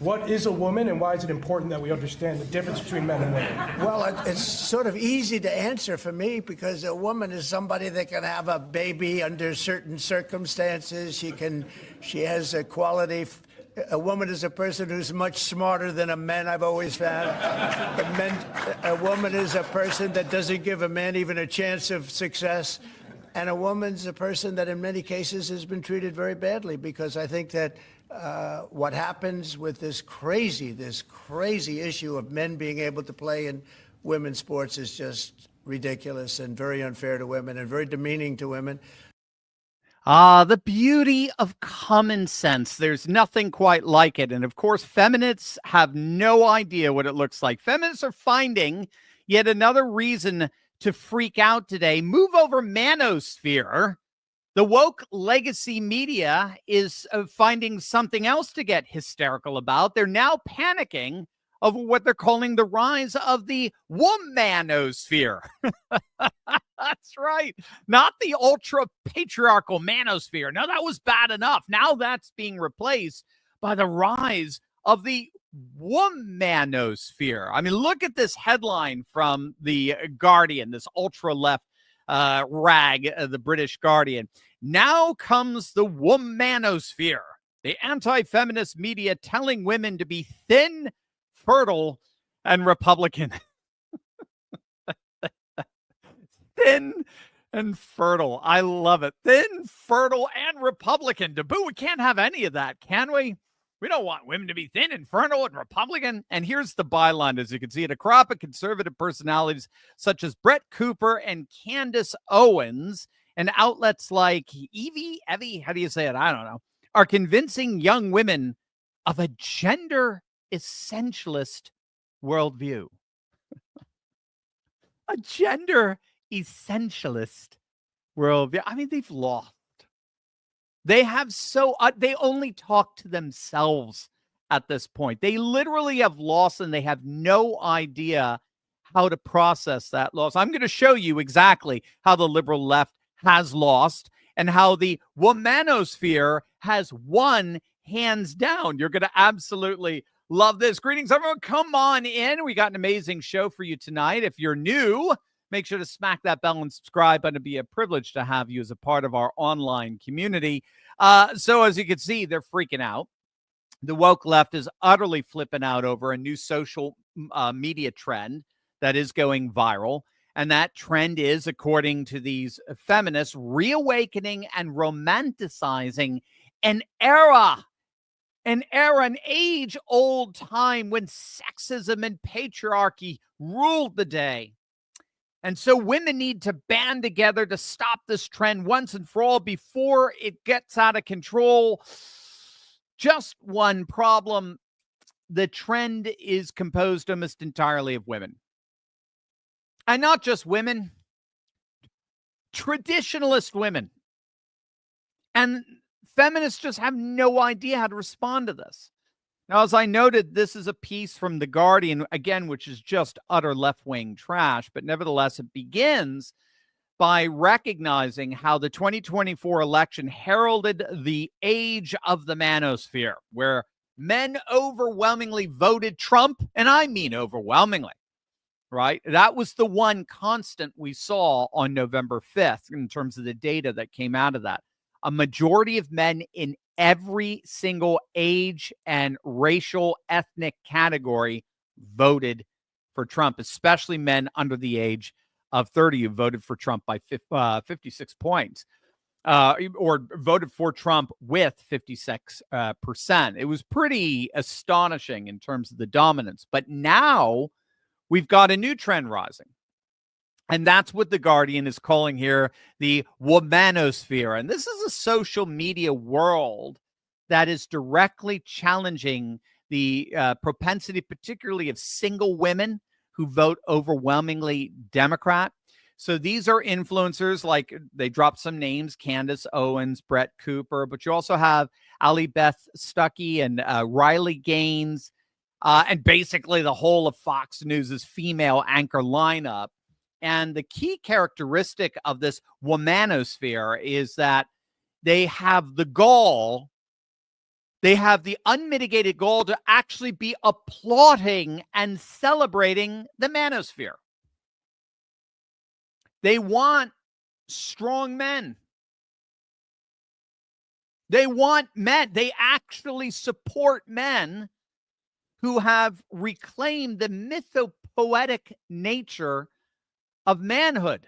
What is a woman, and why is it important that we understand the difference between men and women? Well, it's sort of easy to answer for me because a woman is somebody that can have a baby under certain circumstances. She has a quality. A woman is a person who's much smarter than a man, I've always found. A woman is a person that doesn't give a man even a chance of success. And a woman's a person that in many cases has been treated very badly, because I think that what happens with this crazy issue of men being able to play in women's sports is just ridiculous and very unfair to women and very demeaning to women. The beauty of common sense. There's nothing quite like it. And of course, feminists have no idea what it looks like. Feminists are finding yet another reason to freak out today. Move over manosphere. The woke legacy media is finding something else to get hysterical about. They're now panicking over what they're calling the rise of the womanosphere. That's right. Not the ultra patriarchal manosphere. No, that was bad enough. Now that's being replaced by the rise of the womanosphere. I mean, look at this headline from the Guardian, this ultra left rag, the British Guardian. Now comes the womanosphere, the anti-feminist media telling women to be thin, fertile, and Republican. Thin and fertile. I love it. Thin, fertile, and Republican. Taboo. We can't have any of that, can we? We don't want women to be thin and fertile and Republican. And here's the byline, as you can see it. A crop of conservative personalities such as Brett Cooper and Candace Owens, and outlets like Evie, how do you say it? I don't know, are convincing young women of a gender essentialist worldview. A gender essentialist worldview. I mean, they've lost. They have they only talk to themselves at this point. They literally have lost, and they have no idea how to process that loss. I'm going to show you exactly how the liberal left has lost and how the womanosphere has won hands down. You're going to absolutely love this. Greetings, everyone. Come on in. We got an amazing show for you tonight. If you're new, make sure to smack that bell and subscribe button. It'd be a privilege to have you as a part of our online community. So as you can see, they're freaking out. The woke left is utterly flipping out over a new social media trend that is going viral. And that trend is, according to these feminists, reawakening and romanticizing an an age-old time when sexism and patriarchy ruled the day. And so women need to band together to stop this trend once and for all before it gets out of control. Just one problem. The trend is composed almost entirely of women. And not just women, traditionalist women. And feminists just have no idea how to respond to this. Now, as I noted, this is a piece from The Guardian, again, which is just utter left-wing trash, but nevertheless, it begins by recognizing how the 2024 election heralded the age of the manosphere, where men overwhelmingly voted Trump, and I mean overwhelmingly, right? That was the one constant we saw on November 5th in terms of the data that came out of that. A majority of men in every single age and racial ethnic category voted for Trump, especially men under the age of 30 who voted for Trump by 56 points, or voted for Trump with 56%. It was pretty astonishing in terms of the dominance. But now we've got a new trend rising. And that's what The Guardian is calling here the womanosphere. And this is a social media world that is directly challenging the propensity, particularly of single women who vote overwhelmingly Democrat. So these are influencers, like they dropped some names, Candace Owens, Brett Cooper, but you also have Ali Beth Stuckey and Riley Gaines, and basically the whole of Fox News' female anchor lineup. And the key characteristic of this womanosphere is that they have the gall They have the unmitigated goal to actually be applauding and celebrating the manosphere. They want strong men. They want men. They actually support men who have reclaimed the mythopoetic nature of manhood.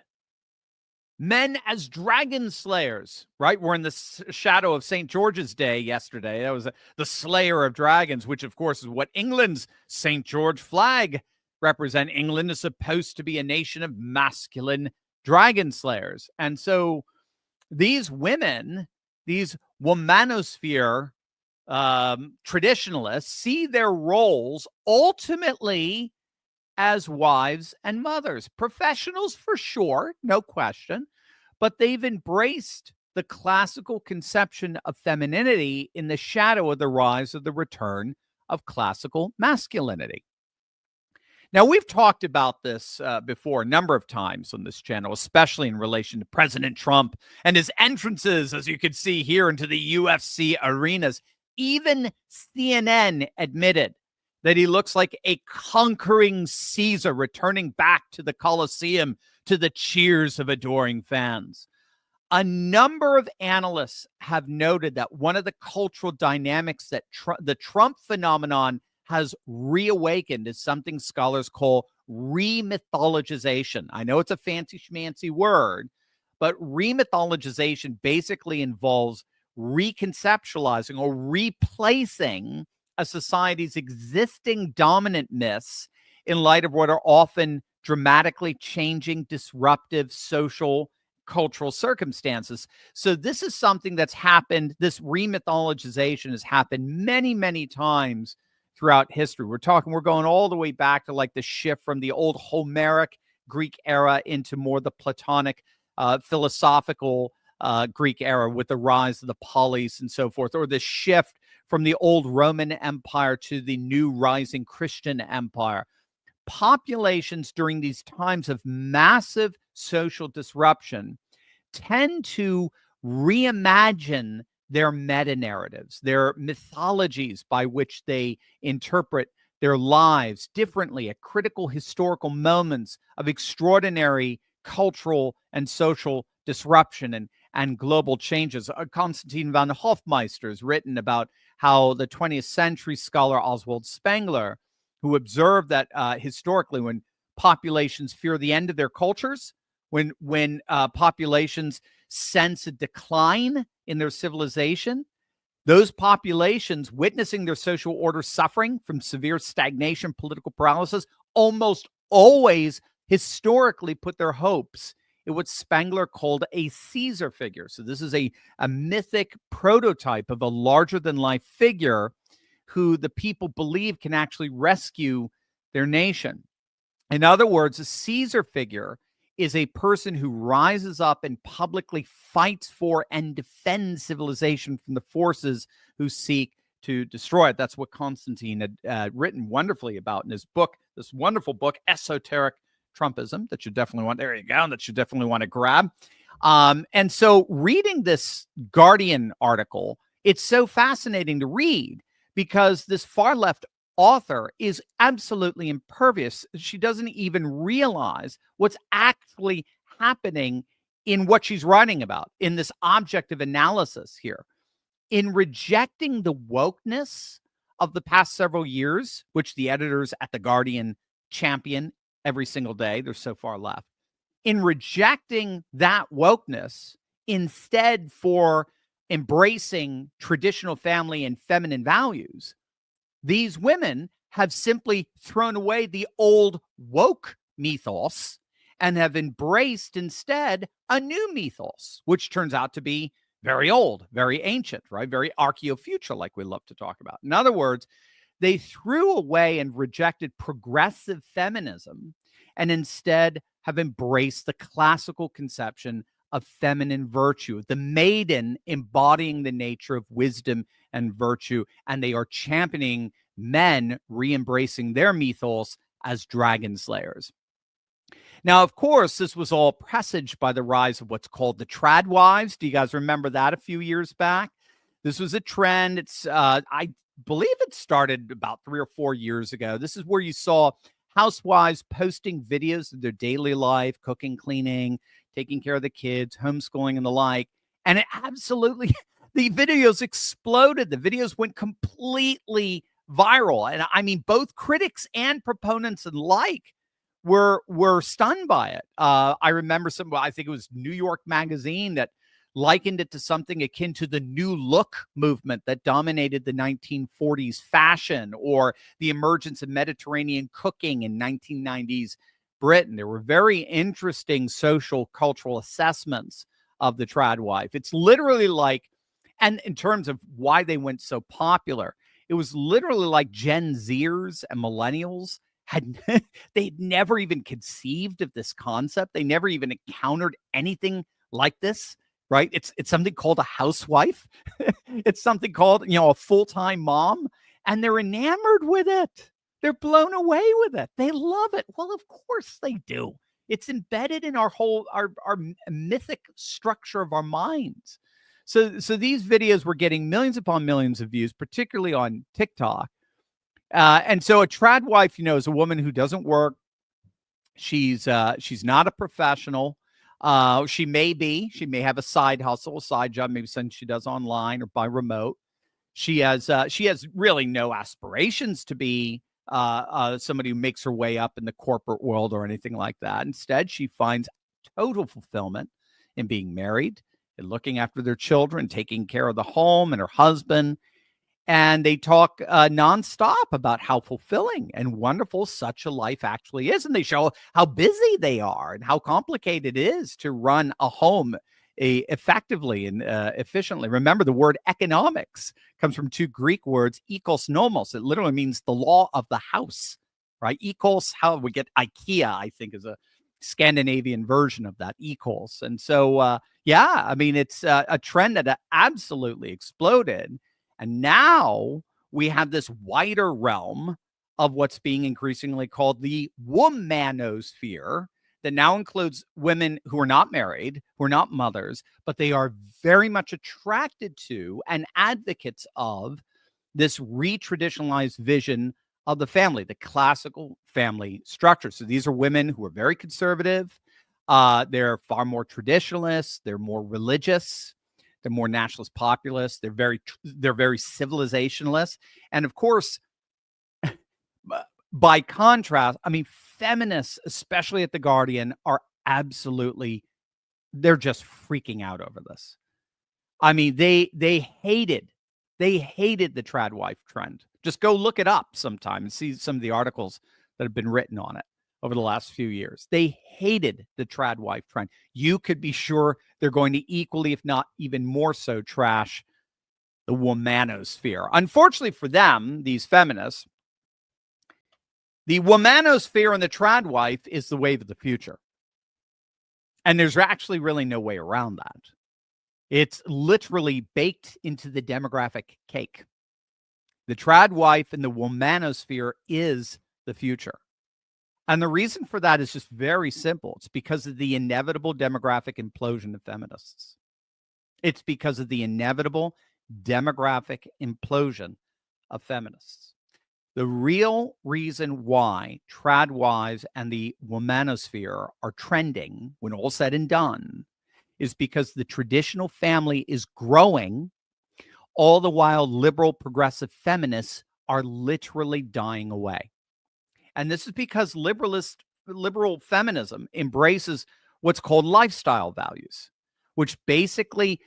Men as dragon slayers, right? We're in the shadow of St. George's Day yesterday. That was the slayer of dragons, which, of course, is what England's St. George flag represents. England is supposed to be a nation of masculine dragon slayers. And so these women, these Womanosphere traditionalists, see their roles ultimately as wives and mothers, professionals for sure, no question, but they've embraced the classical conception of femininity in the shadow of the rise of the return of classical masculinity. Now, we've talked about this before a number of times on this channel, especially in relation to President Trump and his entrances, as you can see here, into the UFC arenas. Even CNN admitted that he looks like a conquering Caesar returning back to the Colosseum to the cheers of adoring fans. A number of analysts have noted that one of the cultural dynamics that the Trump phenomenon has reawakened is something scholars call remythologization. I know it's a fancy schmancy word, but remythologization basically involves reconceptualizing or replacing a society's existing dominant myths in light of what are often dramatically changing, disruptive social, cultural circumstances. So this is something that's happened. This remythologization has happened many, many times throughout history. We're going all the way back to like the shift from the old Homeric Greek era into more the Platonic philosophical Greek era with the rise of the polis and so forth, or the shift from the old Roman Empire to the new rising Christian empire. Populations during these times of massive social disruption tend to reimagine their meta-narratives, their mythologies by which they interpret their lives differently at critical historical moments of extraordinary cultural and social disruption and global changes. Konstantin von Hofmeister has written about how the 20th century scholar Oswald Spengler, who observed that historically when populations fear the end of their cultures, when populations sense a decline in their civilization, those populations witnessing their social order suffering from severe stagnation, political paralysis, almost always historically put their hopes in what Spengler called a Caesar figure. So this is a mythic prototype of a larger-than-life figure who the people believe can actually rescue their nation. In other words, a Caesar figure is a person who rises up and publicly fights for and defends civilization from the forces who seek to destroy it. That's what Constantine had written wonderfully about in his book, this wonderful book, Esoteric Trumpism, that you definitely want. There you go. That you definitely want to grab. And so reading this Guardian article, it's so fascinating to read because this far left author is absolutely impervious. She doesn't even realize what's actually happening in what she's writing about in this objective analysis here. In rejecting the wokeness of the past several years, which the editors at The Guardian champion every single day, they're so far left. In rejecting that wokeness, instead for embracing traditional family and feminine values, these women have simply thrown away the old woke mythos and have embraced instead a new mythos, which turns out to be very old, very ancient, right? Very archaeofuture, like we love to talk about. In other words, they threw away and rejected progressive feminism and instead have embraced the classical conception of feminine virtue, the maiden embodying the nature of wisdom and virtue, and they are championing men re-embracing their mythos as dragon slayers. Now, of course, this was all presaged by the rise of what's called the trad wives. Do you guys remember that a few years back? This was a trend. It's I believe it started about 3 or 4 years ago. This is where you saw housewives posting videos of their daily life, cooking, cleaning, taking care of the kids, homeschooling, and the like. And it absolutely, the videos exploded. The videos went completely viral. And I mean, both critics and proponents alike were stunned by it. I remember I think it was New York Magazine that likened it to something akin to the New Look movement that dominated the 1940s fashion, or the emergence of Mediterranean cooking in 1990s Britain. There were very interesting social cultural assessments of the trad wife. It's literally like, and in terms of why they went so popular, it was literally like Gen Zers and millennials they'd never even conceived of this concept. They never even encountered anything like this. Right? It's something called a housewife. It's something called, a full-time mom, and they're enamored with it. They're blown away with it. They love it. Well, of course they do. It's embedded in our mythic structure of our minds. So these videos were getting millions upon millions of views, particularly on TikTok. And so a trad wife, is a woman who doesn't work. She's not a professional. She may have a side hustle, a side job, maybe something she does online or by remote. She has really no aspirations to be somebody who makes her way up in the corporate world or anything like that. Instead, she finds total fulfillment in being married and looking after their children, taking care of the home and her husband. And they talk nonstop about how fulfilling and wonderful such a life actually is. And they show how busy they are and how complicated it is to run a home effectively and efficiently. Remember, the word economics comes from two Greek words, ekos nomos. It literally means the law of the house, right? Ekos, how we get IKEA, I think, is a Scandinavian version of that, ekos. And so, it's a trend that absolutely exploded. And now we have this wider realm of what's being increasingly called the Womanosphere that now includes women who are not married, who are not mothers, but they are very much attracted to and advocates of this re-traditionalized vision of the family, the classical family structure. So these are women who are very conservative. They're far more traditionalist. They're more religious. They're more nationalist populist. They're very civilizationalist. And of course, by contrast, feminists, especially at The Guardian, are they're just freaking out over this. They hated the trad wife trend. Just go look it up sometime and see some of the articles that have been written on it over the last few years. They hated the trad wife trend. You could be sure they're going to equally, if not even more so, trash the womanosphere. Unfortunately for them, these feminists, the womanosphere and the trad wife is the wave of the future. And there's actually really no way around that. It's literally baked into the demographic cake. The trad wife and the womanosphere is the future. And the reason for that is just very simple. It's because of the inevitable demographic implosion of feminists. It's because of the inevitable demographic implosion of feminists. The real reason why trad wives and the womanosphere are trending, when all said and done, is because the traditional family is growing, all the while liberal progressive feminists are literally dying away. And this is because liberal feminism embraces what's called lifestyle values, which basically,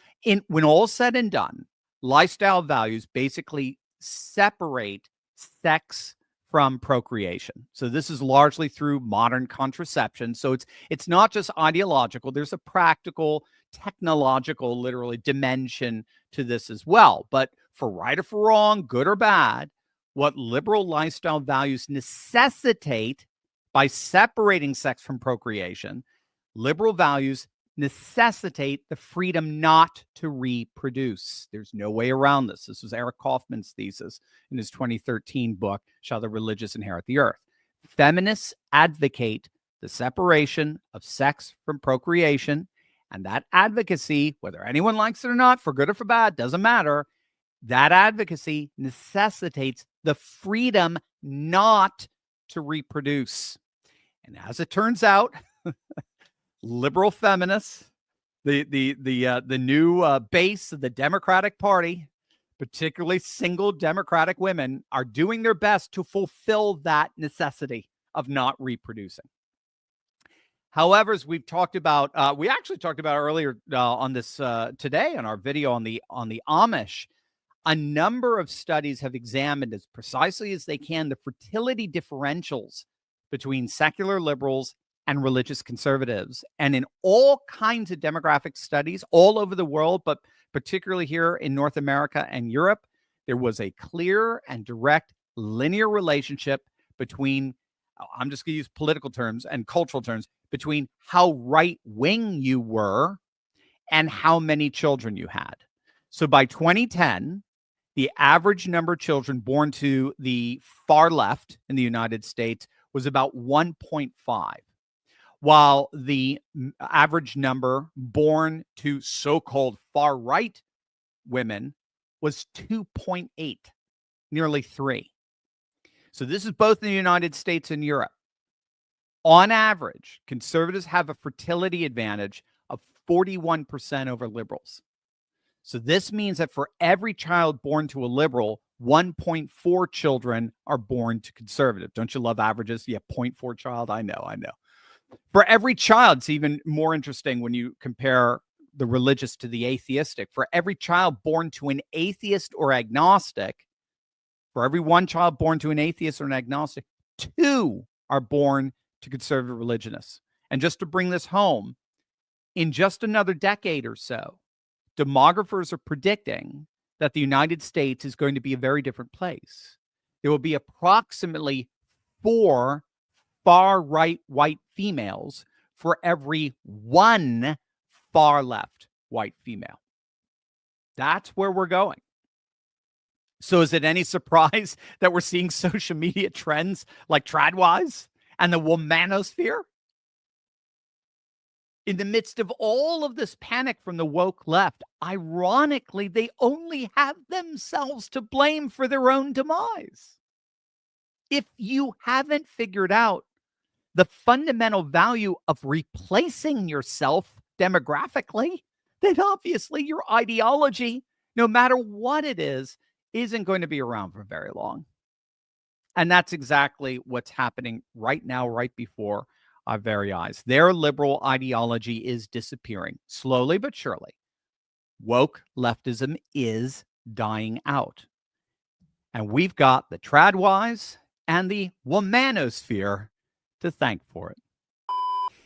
when all said and done, lifestyle values basically separate sex from procreation. So this is largely through modern contraception. So it's not just ideological. There's a practical, technological, literally dimension to this as well. But for right or for wrong, good or bad, what liberal lifestyle values necessitate by separating sex from procreation, liberal values necessitate the freedom not to reproduce. There's no way around this. This was Eric Kaufman's thesis in his 2013 book, Shall the Religious Inherit the Earth? Feminists advocate the separation of sex from procreation, and that advocacy, whether anyone likes it or not, for good or for bad, doesn't matter, that advocacy necessitates the freedom not to reproduce. And as it turns out, liberal feminists, the new base of the Democratic Party, particularly single Democratic women, are doing their best to fulfill that necessity of not reproducing. However, as we've talked about, we actually talked about earlier on this today on our video on the Amish, a number of studies have examined as precisely as they can the fertility differentials between secular liberals and religious conservatives. And in all kinds of demographic studies all over the world, but particularly here in North America and Europe, there was a clear and direct linear relationship between, I'm just going to use political terms and cultural terms, between how right-wing you were and how many children you had. So by 2010, the average number of children born to the far left in the United States was about 1.5, while the average number born to so-called far right women was 2.8, nearly 3. So this is both in the United States and Europe. On average, conservatives have a fertility advantage of 41% over liberals. So this means that for every child born to a liberal, 1.4 children are born to conservative. Don't you love averages? Yeah, 0.4 child. I know. For every child, it's even more interesting when you compare the religious to the atheistic. For every child born to an atheist or agnostic, for every one child born to an atheist or an agnostic, 2 are born to conservative religionists. And just to bring this home, in just another decade or so, demographers are predicting that the United States is going to be a very different place. There will be approximately 4 far right white females for every 1 far left white female. That's where we're going. So is it any surprise that we're seeing social media trends like Tradwise and the Womanosphere? In the midst of all of this panic from the woke left, ironically, they only have themselves to blame for their own demise. If you haven't figured out the fundamental value of replacing yourself demographically, then obviously your ideology, no matter what it is, isn't going to be around for very long. And that's exactly what's happening right now, right before our very eyes. Their liberal ideology is disappearing, slowly but surely. Woke leftism is dying out. And we've got the Tradwise and the Womanosphere to thank for it.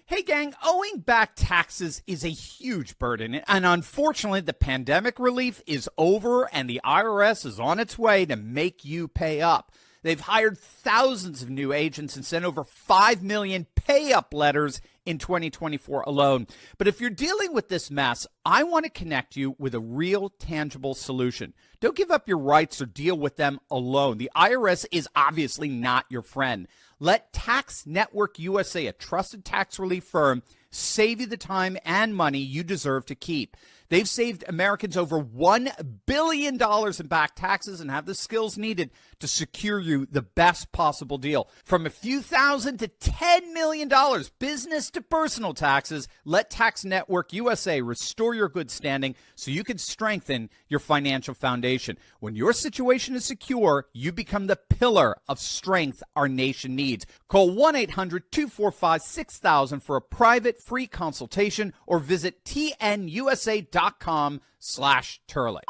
Hey, gang, owing back taxes is a huge burden, and unfortunately, the pandemic relief is over, and the IRS is on its way to make you pay up. They've hired thousands of new agents and sent over 5 million pay-up letters in 2024 alone. But if you're dealing with this mess, I want to connect you with a real, tangible solution. Don't give up your rights or deal with them alone. The IRS is obviously not your friend. Let Tax Network USA, a trusted tax relief firm, save you the time and money you deserve to keep. They've saved Americans over $1 billion in back taxes and have the skills needed to secure you the best possible deal. From a few thousand to $10 million, business to personal taxes, let Tax Network USA restore your good standing so you can strengthen your financial foundation. When your situation is secure, you become the pillar of strength our nation needs. Call 1-800-245-6000 for a private free consultation or visit tnusa.com/Turley.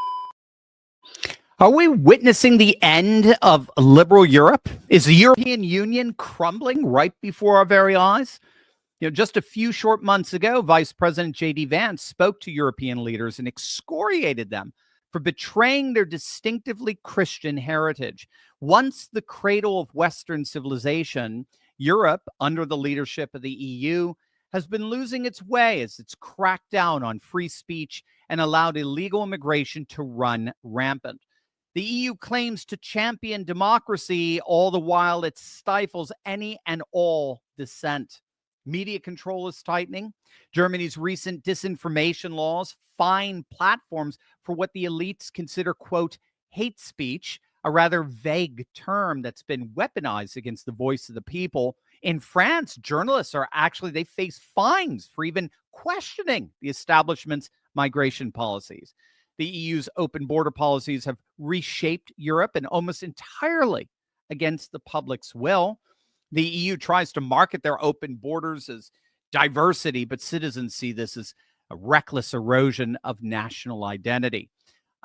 Are we witnessing the end of liberal Europe? Is the European Union crumbling right before our very eyes? Just a few short months ago, Vice President J.D. Vance spoke to European leaders and excoriated them for betraying their distinctively Christian heritage. Once the cradle of Western civilization, Europe, under the leadership of the EU, has been losing its way as it's cracked down on free speech and allowed illegal immigration to run rampant. The EU claims to champion democracy, all the while it stifles any and all dissent. Media control is tightening. Germany's recent disinformation laws fine platforms for what the elites consider, quote, hate speech, a rather vague term that's been weaponized against the voice of the people. In France, journalists they face fines for even questioning the establishment's migration policies. The EU's open border policies have reshaped Europe and almost entirely against the public's will. The EU tries to market their open borders as diversity, but citizens see this as a reckless erosion of national identity.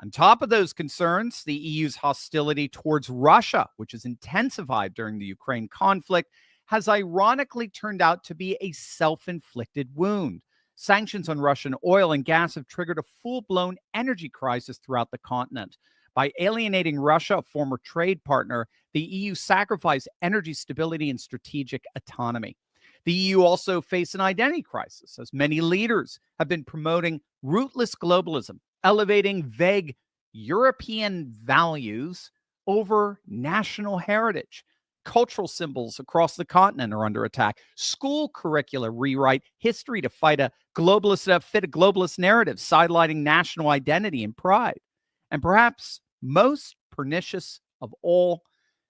On top of those concerns, the EU's hostility towards Russia, which has intensified during the Ukraine conflict, has ironically turned out to be a self-inflicted wound. Sanctions on Russian oil and gas have triggered a full-blown energy crisis throughout the continent. By alienating Russia, a former trade partner, the EU sacrificed energy stability and strategic autonomy. The EU also faced an identity crisis, as many leaders have been promoting rootless globalism, elevating vague European values over national heritage. Cultural symbols across the continent are under attack. School curricula rewrite history to fit a globalist narrative, sidelining national identity and pride. And perhaps most pernicious of all,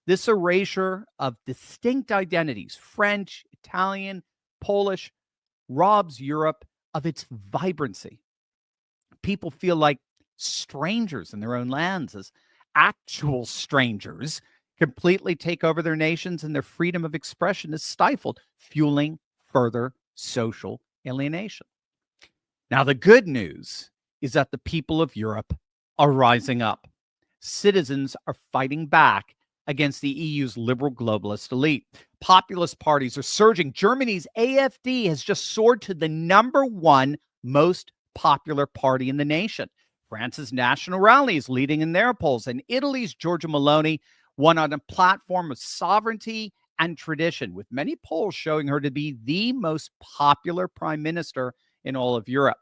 this erasure of distinct identities, French, Italian, Polish, robs Europe of its vibrancy. People feel like strangers in their own lands, as actual strangers completely take over their nations and their freedom of expression is stifled, fueling further social alienation. Now, the good news is that the people of Europe are rising up. Citizens are fighting back against the EU's liberal globalist elite. Populist parties are surging. Germany's AfD has just soared to the #1 most popular party in the nation. France's National Rally is leading in their polls, and Italy's Giorgia Meloni won on a platform of sovereignty and tradition, with many polls showing her to be the most popular prime minister in all of Europe.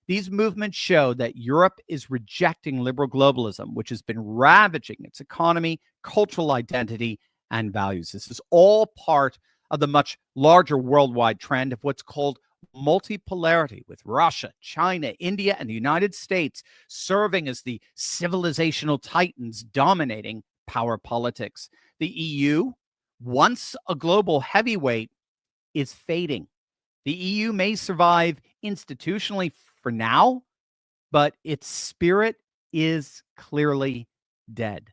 These movements show that Europe is rejecting liberal globalism, which has been ravaging its economy, cultural identity, and values. This is all part of the much larger worldwide trend of what's called multipolarity, with Russia, China, India, and the United States serving as the civilizational titans dominating power politics. The EU, once a global heavyweight, is fading. The EU may survive institutionally for now, but its spirit is clearly dead.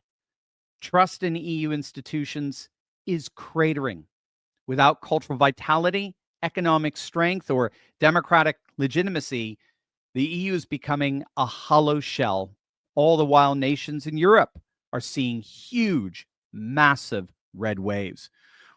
Trust in EU institutions is cratering. Without cultural vitality, economic strength, or democratic legitimacy, the EU is becoming a hollow shell. All the while, nations in Europe are seeing huge, massive red waves.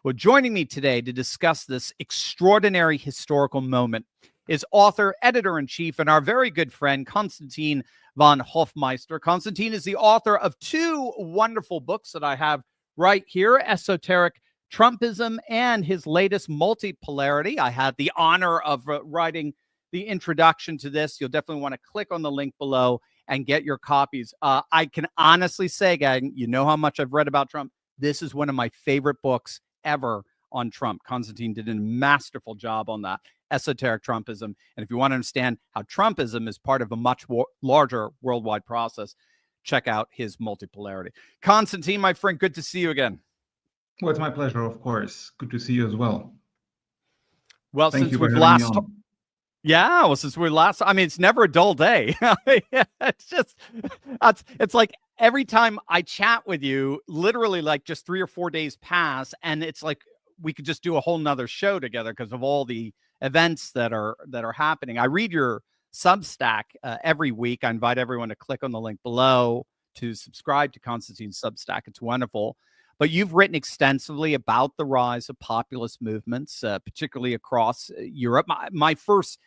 Well, joining me today to discuss this extraordinary historical moment is author, editor-in-chief, and our very good friend, Konstantin von Hofmeister. Konstantin is the author of 2 wonderful books that I have right here, Esoteric Trumpism and his latest Multipolarity. I had the honor of writing the introduction to this. You'll definitely want to click on the link below and get your copies. I can honestly say, gang, you know how much I've read about Trump. This is one of my favorite books ever on Trump. Konstantin did a masterful job on that, Esoteric Trumpism. And if you want to understand how Trumpism is part of a much larger worldwide process, check out his Multipolarity. Konstantin, my friend, good to see you again. Well, it's my pleasure, of course. Good to see you as well. Well, Thank since you for we've having last... me on. Yeah, well, since we last... I mean, it's never a dull day. It's just... It's like every time I chat with you, literally like just 3 or 4 days pass, and it's like we could just do a whole nother show together because of all the events that are happening. I read your Substack every week. I invite everyone to click on the link below to subscribe to Konstantin's Substack. It's wonderful. But you've written extensively about the rise of populist movements, particularly across Europe. My first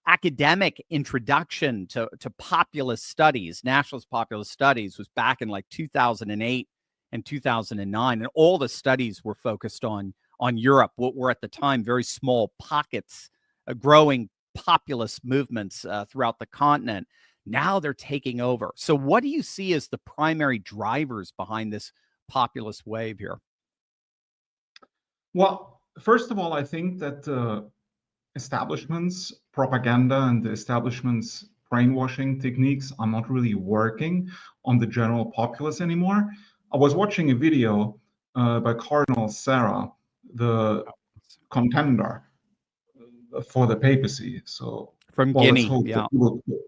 academic introduction to populist studies, nationalist populist studies, was back in like 2008 and 2009. And all the studies were focused on Europe, what were at the time very small pockets, growing populist movements throughout the continent. Now they're taking over. So what do you see as the primary drivers behind this populist wave here? Well, first of all, I think that establishments' propaganda and the establishment's brainwashing techniques are not really working on the general populace anymore. I was watching a video by Cardinal Sarah, the contender for the papacy. So From well, Guinea, yeah.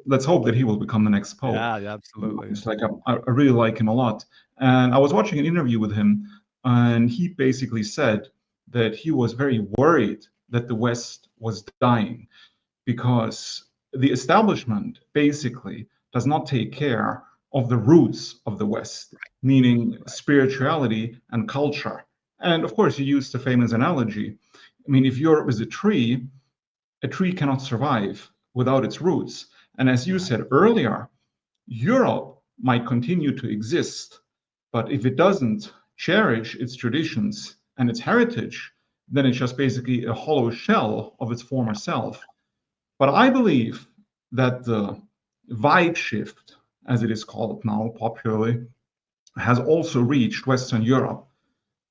Let's hope that he will become the next pope. Yeah, absolutely. It's like I really like him a lot. And I was watching an interview with him, and he basically said that he was very worried that the West was dying because the establishment basically does not take care of the roots of the West, meaning spirituality and culture. And of course, you used the famous analogy. I mean, if Europe is a tree cannot survive without its roots. And as you said earlier, Europe might continue to exist, but if it doesn't cherish its traditions and its heritage, then it's just basically a hollow shell of its former self. But I believe that the vibe shift, as it is called now popularly, has also reached Western Europe.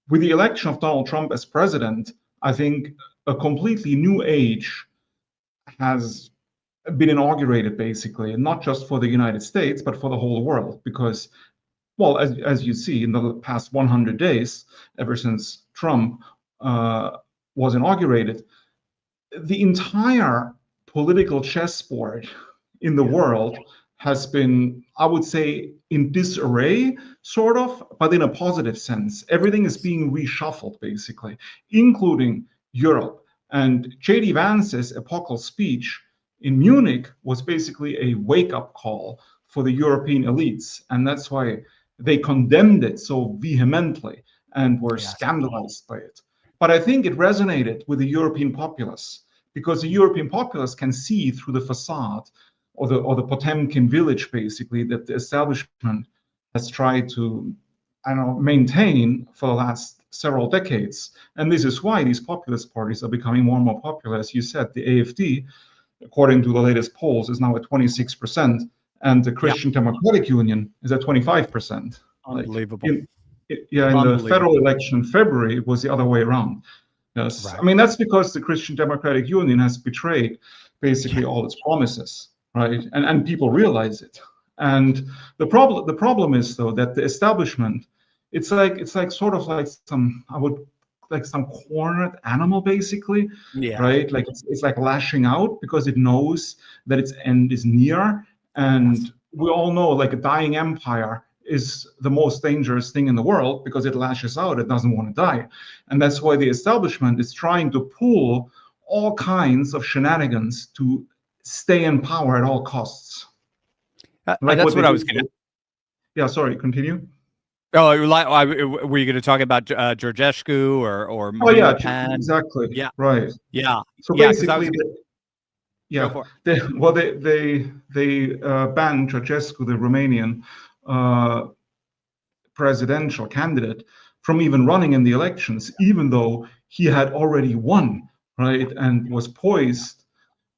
With the election of Donald Trump as president, I think a completely new age has been inaugurated, basically, and not just for the United States, but for the whole world. Because, well, as you see, in the past 100 days, ever since Trump was inaugurated, the entire political chessboard in the world has been, I would say, in disarray, sort of, but in a positive sense. Everything is being reshuffled, basically, including Europe. And J.D. Vance's epochal speech in Munich was basically a wake-up call for the European elites. And that's why they condemned it so vehemently and were scandalized by it. But I think it resonated with the European populace, because the European populace can see through the facade or the Potemkin village, basically, that the establishment has tried to, maintain for the last several decades. And this is why these populist parties are becoming more and more popular. As you said, the AfD, according to the latest polls, is now at 26%, and the Christian Democratic Union is at 25%. Unbelievable. In the federal election in February, it was the other way around. Yes, right. I mean, that's because the Christian Democratic Union has betrayed basically all its promises, right? And people realize it. And the problem is, though, that the establishment, it's like sort of like some cornered animal, basically, right? Like it's like lashing out because it knows that its end is near. And we all know, like, a dying empire is the most dangerous thing in the world because it lashes out, it doesn't want to die. And that's why the establishment is trying to pull all kinds of shenanigans to stay in power at all costs. Like that's what I was going to... Yeah, sorry, continue. Oh, were you going to talk about Georgescu or Marine Le Pen? Exactly. Yeah. Right. Yeah. So basically, they banned Georgescu, the Romanian presidential candidate, from even running in the elections, even though he had already won, right, and was poised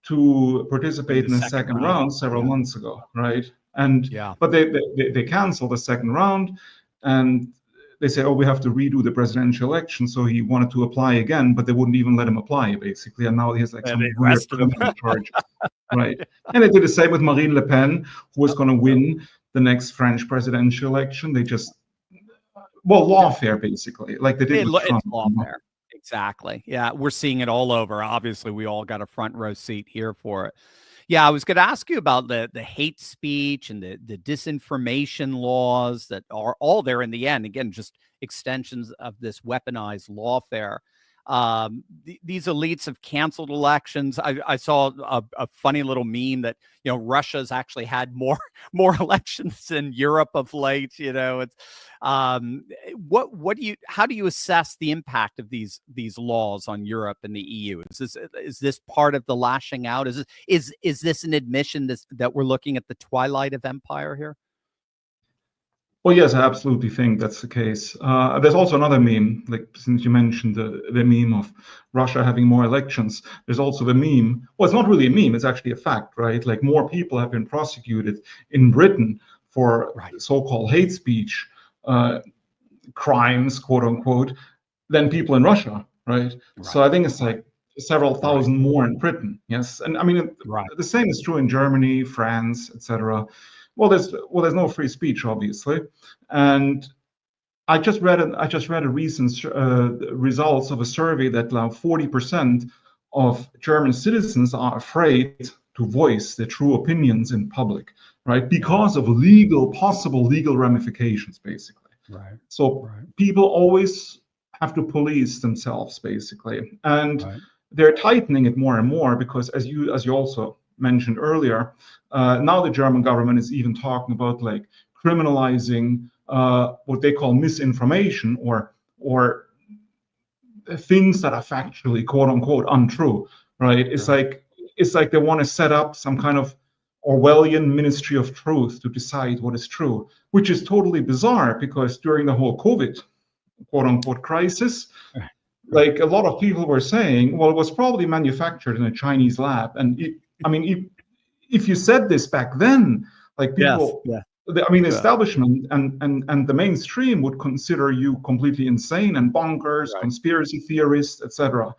to participate in the second round several months ago, right? And but they canceled the second round, and they say, oh, we have to redo the presidential election. So he wanted to apply again, but they wouldn't even let him apply, basically. And now he has like some weird criminal charge, right? And they did the same with Marine Le Pen, who was going to win the next French presidential election. They just, lawfare, basically, like they did with Trump. It's lawfare. Exactly. Yeah, we're seeing it all over. Obviously, we all got a front row seat here for it. Yeah, I was going to ask you about the hate speech and the disinformation laws that are all there in the end. Again, just extensions of this weaponized lawfare. These elites have canceled elections. I saw a funny little meme that, Russia's actually had more elections than Europe of late. It's how do you assess the impact of these laws on Europe and the EU? Is this part of the lashing out? Is this an admission that we're looking at the twilight of empire here? Well, yes, I absolutely think that's the case. There's also another meme, like since you mentioned the meme of Russia having more elections, there's also the meme. Well, it's not really a meme, it's actually a fact, right? Like more people have been prosecuted in Britain for so-called hate speech crimes, quote unquote, than people in Russia, right? So I think it's like several thousand more in Britain. Yes, and I mean the same is true in Germany, France, etc. Well, there's no free speech, obviously, and I just read a recent results of a survey that now 40% of German citizens are afraid to voice their true opinions in public, right? Because of possible legal ramifications, basically. Right. So people always have to police themselves, basically, and they're tightening it more and more because, as you also mentioned earlier, now the German government is even talking about like criminalizing what they call misinformation or things that are factually quote unquote untrue, right? It's like they want to set up some kind of Orwellian Ministry of Truth to decide what is true, which is totally bizarre because during the whole COVID quote unquote crisis, like a lot of people were saying, well, it was probably manufactured in a Chinese lab. And if you said this back then, like people, establishment and the mainstream would consider you completely insane and bonkers, conspiracy theorists, etc.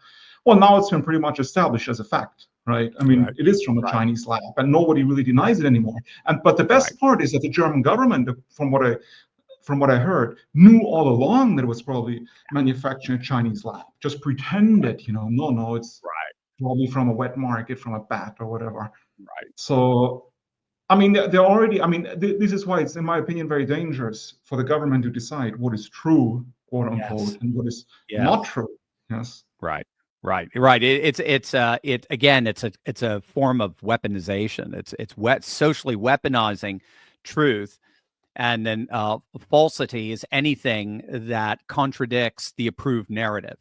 Well, now it's been pretty much established as a fact, right? I mean, it is from a Chinese lab, and nobody really denies it anymore. But the best part is that the German government, from what I heard, knew all along that it was probably manufactured in a Chinese lab. Just pretended, no, it's probably from a wet market, from a bat or whatever. Right. So. I mean, they're already. I mean, this is why it's, in my opinion, very dangerous for the government to decide what is true, quote unquote, and what is not true. Yes. Right. It's a form of weaponization. It's socially weaponizing truth, and then falsity is anything that contradicts the approved narrative.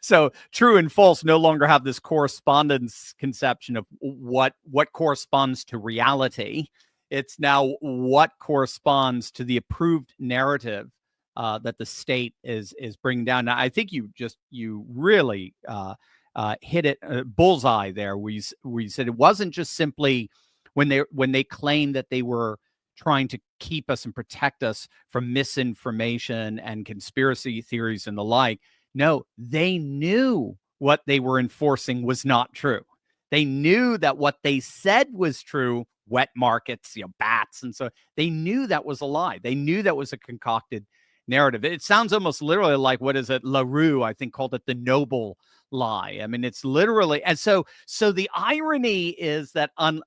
So true and false no longer have this correspondence conception of what corresponds to reality. It's now what corresponds to the approved narrative that the state is bringing down. Now, I think you really hit it bullseye there, where you said it wasn't just simply when they claimed that they were trying to keep us and protect us from misinformation and conspiracy theories and the like. No, they knew what they were enforcing was not true. They knew that what they said was true, wet markets, bats. And so they knew that was a lie. They knew that was a concocted narrative. It sounds almost literally like, what is it? LaRue, I think, called it the noble lie. I mean, it's literally. And so the irony is that on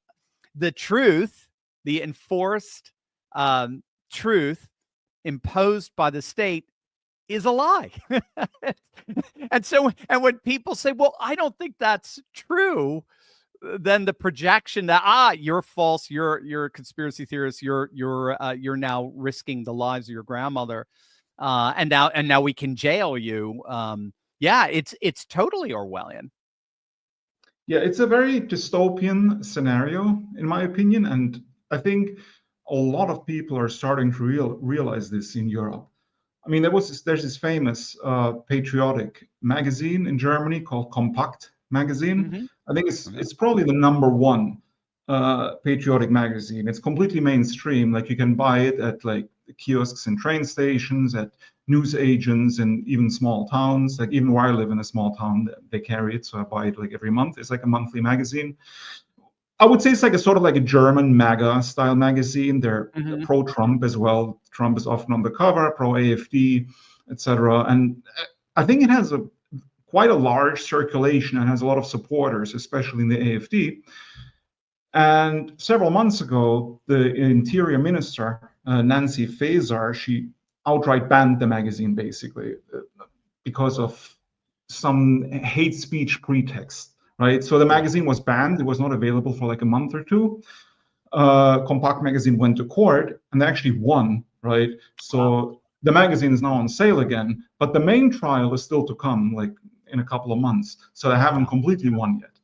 the truth, the enforced truth imposed by the state is a lie. and when people say, well, I don't think that's true, then the projection that you're false, you're a conspiracy theorist, you're now risking the lives of your grandmother, and now we can jail you. It's totally Orwellian. Yeah, it's a very dystopian scenario, in my opinion, and I think a lot of people are starting to realize this in Europe. I mean, there's this famous patriotic magazine in Germany called Compact magazine. Mm-hmm. I think it's probably the number one patriotic magazine. It's completely mainstream. Like you can buy it at like kiosks and train stations, at news agents, and even small towns. Like even where I live in a small town, they carry it, so I buy it like every month. It's like a monthly magazine. I would say it's like a sort of like a German MAGA style magazine. They're pro-Trump as well. Trump is often on the cover, pro-AFD, etc. And I think it has quite a large circulation and has a lot of supporters, especially in the AFD. And several months ago, the Interior Minister, Nancy Faeser, she outright banned the magazine, basically, because of some hate speech pretext. Right, so the magazine was banned. It was not available for like a month or two. Compact magazine went to court and they actually won. Right, so the magazine is now on sale again, but the main trial is still to come, like in a couple of months. So they haven't completely won yet.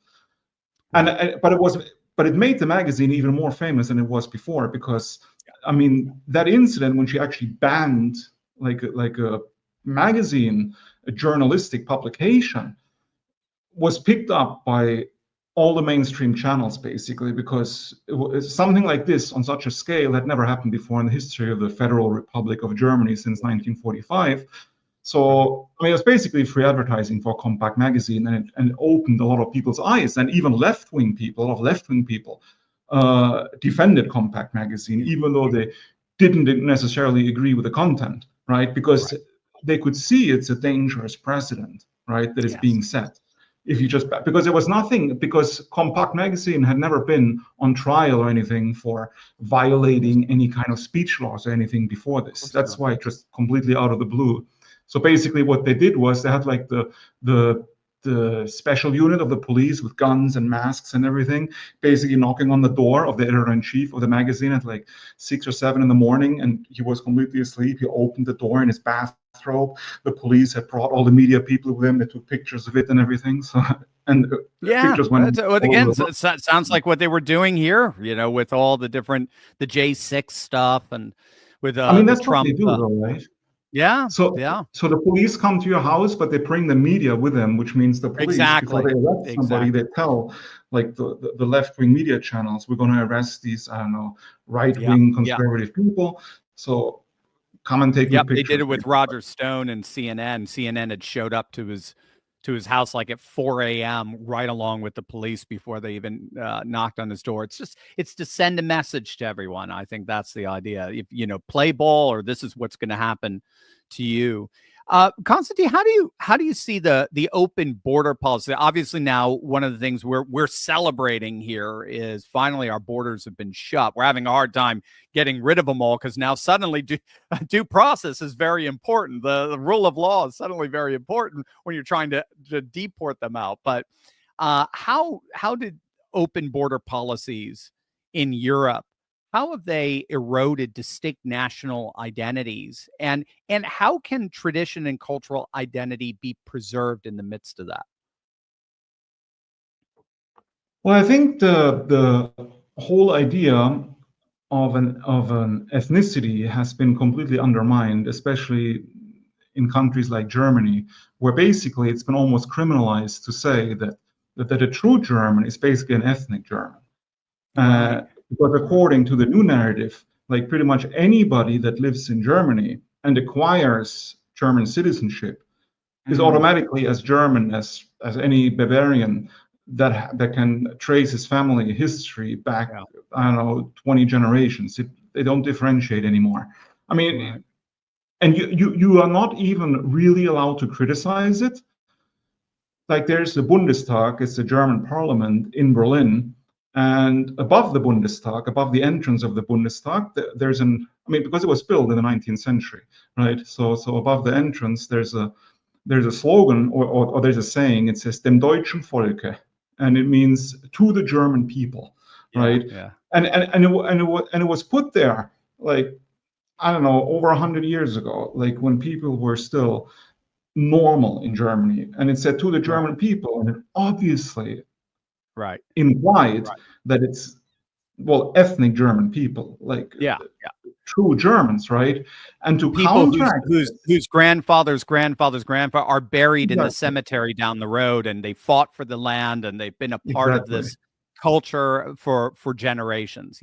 And but it made the magazine even more famous than it was before, because I mean that incident when she actually banned like a magazine, a journalistic publication, was picked up by all the mainstream channels, basically, because something like this on such a scale had never happened before in the history of the Federal Republic of Germany since 1945. So, I mean, it was basically free advertising for Compact Magazine, and it opened a lot of people's eyes, and even left-wing people, a lot of left-wing people defended Compact Magazine, even though they didn't necessarily agree with the content, right? Because they could see it's a dangerous precedent, right, that is being set. If you just, because there was nothing, because Compact Magazine had never been on trial or anything for violating any kind of speech laws or anything before this. That's why it just completely out of the blue. So basically what they did was they had like the special unit of the police with guns and masks and everything, basically knocking on the door of the editor-in-chief of the magazine at like 6 or 7 in the morning, and he was completely asleep. He opened the door in his bathrobe. The police had brought all the media people with them. They took pictures of it and everything. So, and pictures went again, it sounds like what they were doing here, you know, with all the different, the J6 stuff, and with I mean, that's Trump, what they do, though, right? Yeah. So the police come to your house, but they bring the media with them, which means the police, before they arrest somebody, they tell like the left-wing media channels, we're going to arrest these, I don't know, right-wing conservative people. So come and take pictures. They did it with Roger Stone and CNN. CNN had showed up to his house like at 4 a.m. right along with the police before they even knocked on his door. It's to send a message to everyone. I think that's the idea. If you know, play ball, or this is what's going to happen to you. Konstantin, how do you see the open border policy? Obviously, now one of the things we're celebrating here is finally our borders have been shut. We're having a hard time getting rid of them all because now suddenly due process is very important. The rule of law is suddenly very important when you're trying to deport them out. But how did open border policies in Europe, how have they eroded distinct national identities, and how can tradition and cultural identity be preserved in the midst of that? Well, I think the whole idea of an ethnicity has been completely undermined, especially in countries like Germany, where basically it's been almost criminalized to say that a true German is basically an ethnic German. Right. Because according to the new narrative, like pretty much anybody that lives in Germany and acquires German citizenship is automatically as German as any Bavarian that can trace his family history back, I don't know, 20 generations. They don't differentiate anymore. I mean, and you are not even really allowed to criticize it. Like there's the Bundestag, it's the German parliament in Berlin. And above the Bundestag, above the entrance of the Bundestag, there's because it was built in the 19th century, right? So above the entrance, there's a slogan or there's a saying. It says "Dem deutschen Volke," and it means to the German people, right? Yeah. And it was put there like, I don't know, over 100 years ago, like when people were still normal in Germany, and it said to the German people, and it obviously implied that it's, well, ethnic German people, like true Germans, right? And to people whose grandfather's grandfather are buried in the cemetery down the road, and they fought for the land, and they've been a part of this culture for generations.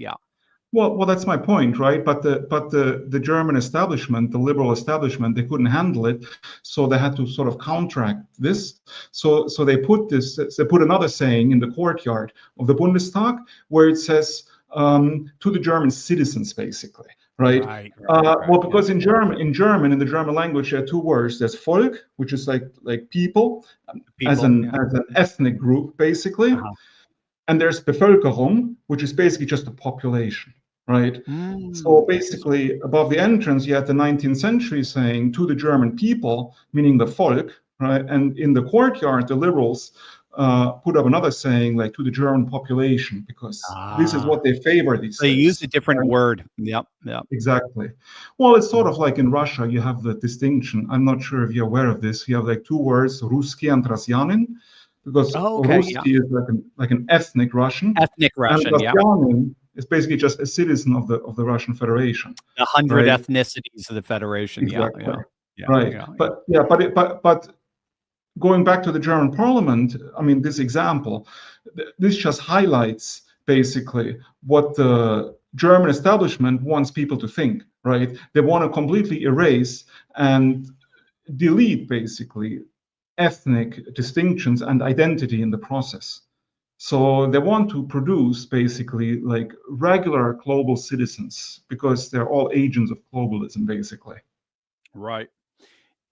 Well, that's my point, right? But the German establishment, the liberal establishment, they couldn't handle it, so they had to sort of counteract this. So they put another saying in the courtyard of the Bundestag where it says to the German citizens, basically, right? Well, because in the German language, there are two words. There's Volk, which is like people as an ethnic group, basically. And there's Bevölkerung, which is basically just the population, right? So basically, above the entrance, you had the 19th century saying to the German people, meaning the Volk, right? And in the courtyard, the liberals put up another saying like to the German population, because this is what they favor these days. They use a different word. Yep. Exactly. Well, it's sort of like in Russia, you have the distinction. I'm not sure if you're aware of this. You have like two words, Ruski and Rasyanin. Because Ruski is like an ethnic Russian. Ethnic Russian, and Rasyanin is basically just a citizen of the Russian Federation. The 100 ethnicities of the Federation. Exactly. But going back to the German parliament, I mean, this example, this just highlights basically what the German establishment wants people to think, right? They want to completely erase and delete basically ethnic distinctions and identity in the process. So they want to produce basically like regular global citizens because they're all agents of globalism, basically. Right.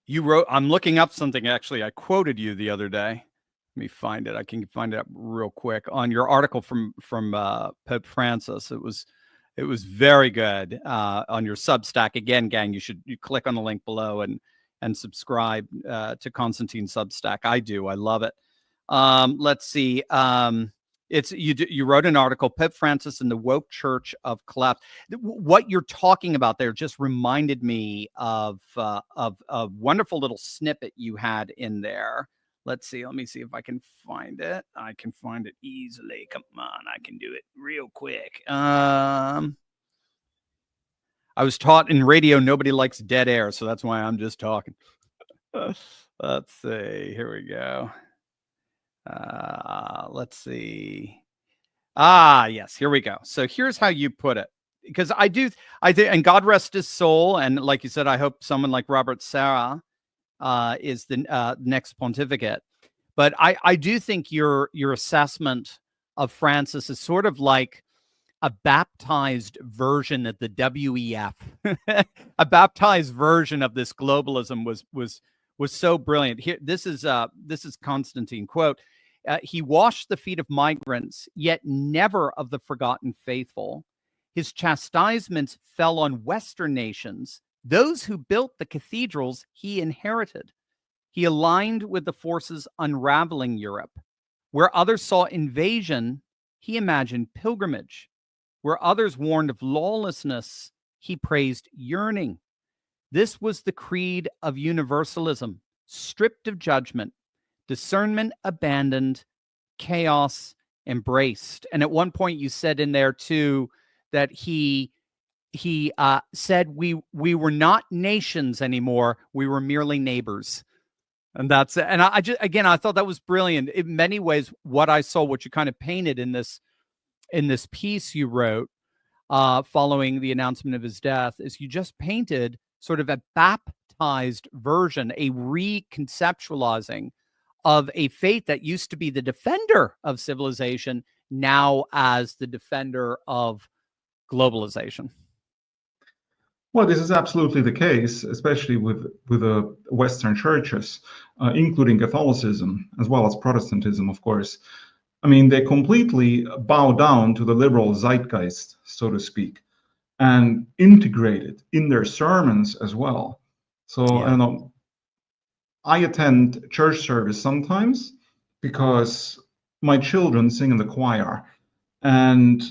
You wrote, I'm looking up something, actually. I quoted you the other day. Let me find it. I can find it up real quick on your article from Pope Francis. It was very good on your Substack. Again, gang, you click on the link below and subscribe to Constantine's Substack. I do. I love it. Let's see. You wrote an article, Pope Francis and the Woke Church of Collapse. What you're talking about there just reminded me of a wonderful little snippet you had in there. Let's see. Let me see if I can find it. I can find it easily. Come on, I can do it real quick. I was taught in radio nobody likes dead air, so that's why I'm just talking. Let's see. Here we go. Let's see. Yes, here we go. So here's how you put it. Because I think, and God rest his soul. And like you said, I hope someone like Robert Sarah is the next pontificate. But I do think your assessment of Francis is sort of like a baptized version of the WEF. A baptized version of this globalism was so brilliant. Here, this is Constantine, quote, he washed the feet of migrants, yet never of the forgotten faithful. His chastisements fell on Western nations, those who built the cathedrals he inherited. He aligned with the forces unraveling Europe. Where others saw invasion, he imagined pilgrimage. Where others warned of lawlessness, he praised yearning. This was the creed of universalism, stripped of judgment, discernment abandoned, chaos embraced. And at one point you said in there too that he said we were not nations anymore, we were merely neighbors. And that's it. And I thought that was brilliant. In many ways, what I saw, what you kind of painted in this piece you wrote following the announcement of his death, is you just painted sort of a baptized version, a reconceptualizing of a faith that used to be the defender of civilization, now as the defender of globalization. Well, this is absolutely the case, especially with the Western churches, including Catholicism, as well as Protestantism, of course. I mean, they completely bow down to the liberal zeitgeist, so to speak, and integrate it in their sermons as well. So, yeah. I don't know, I attend church service sometimes because my children sing in the choir, and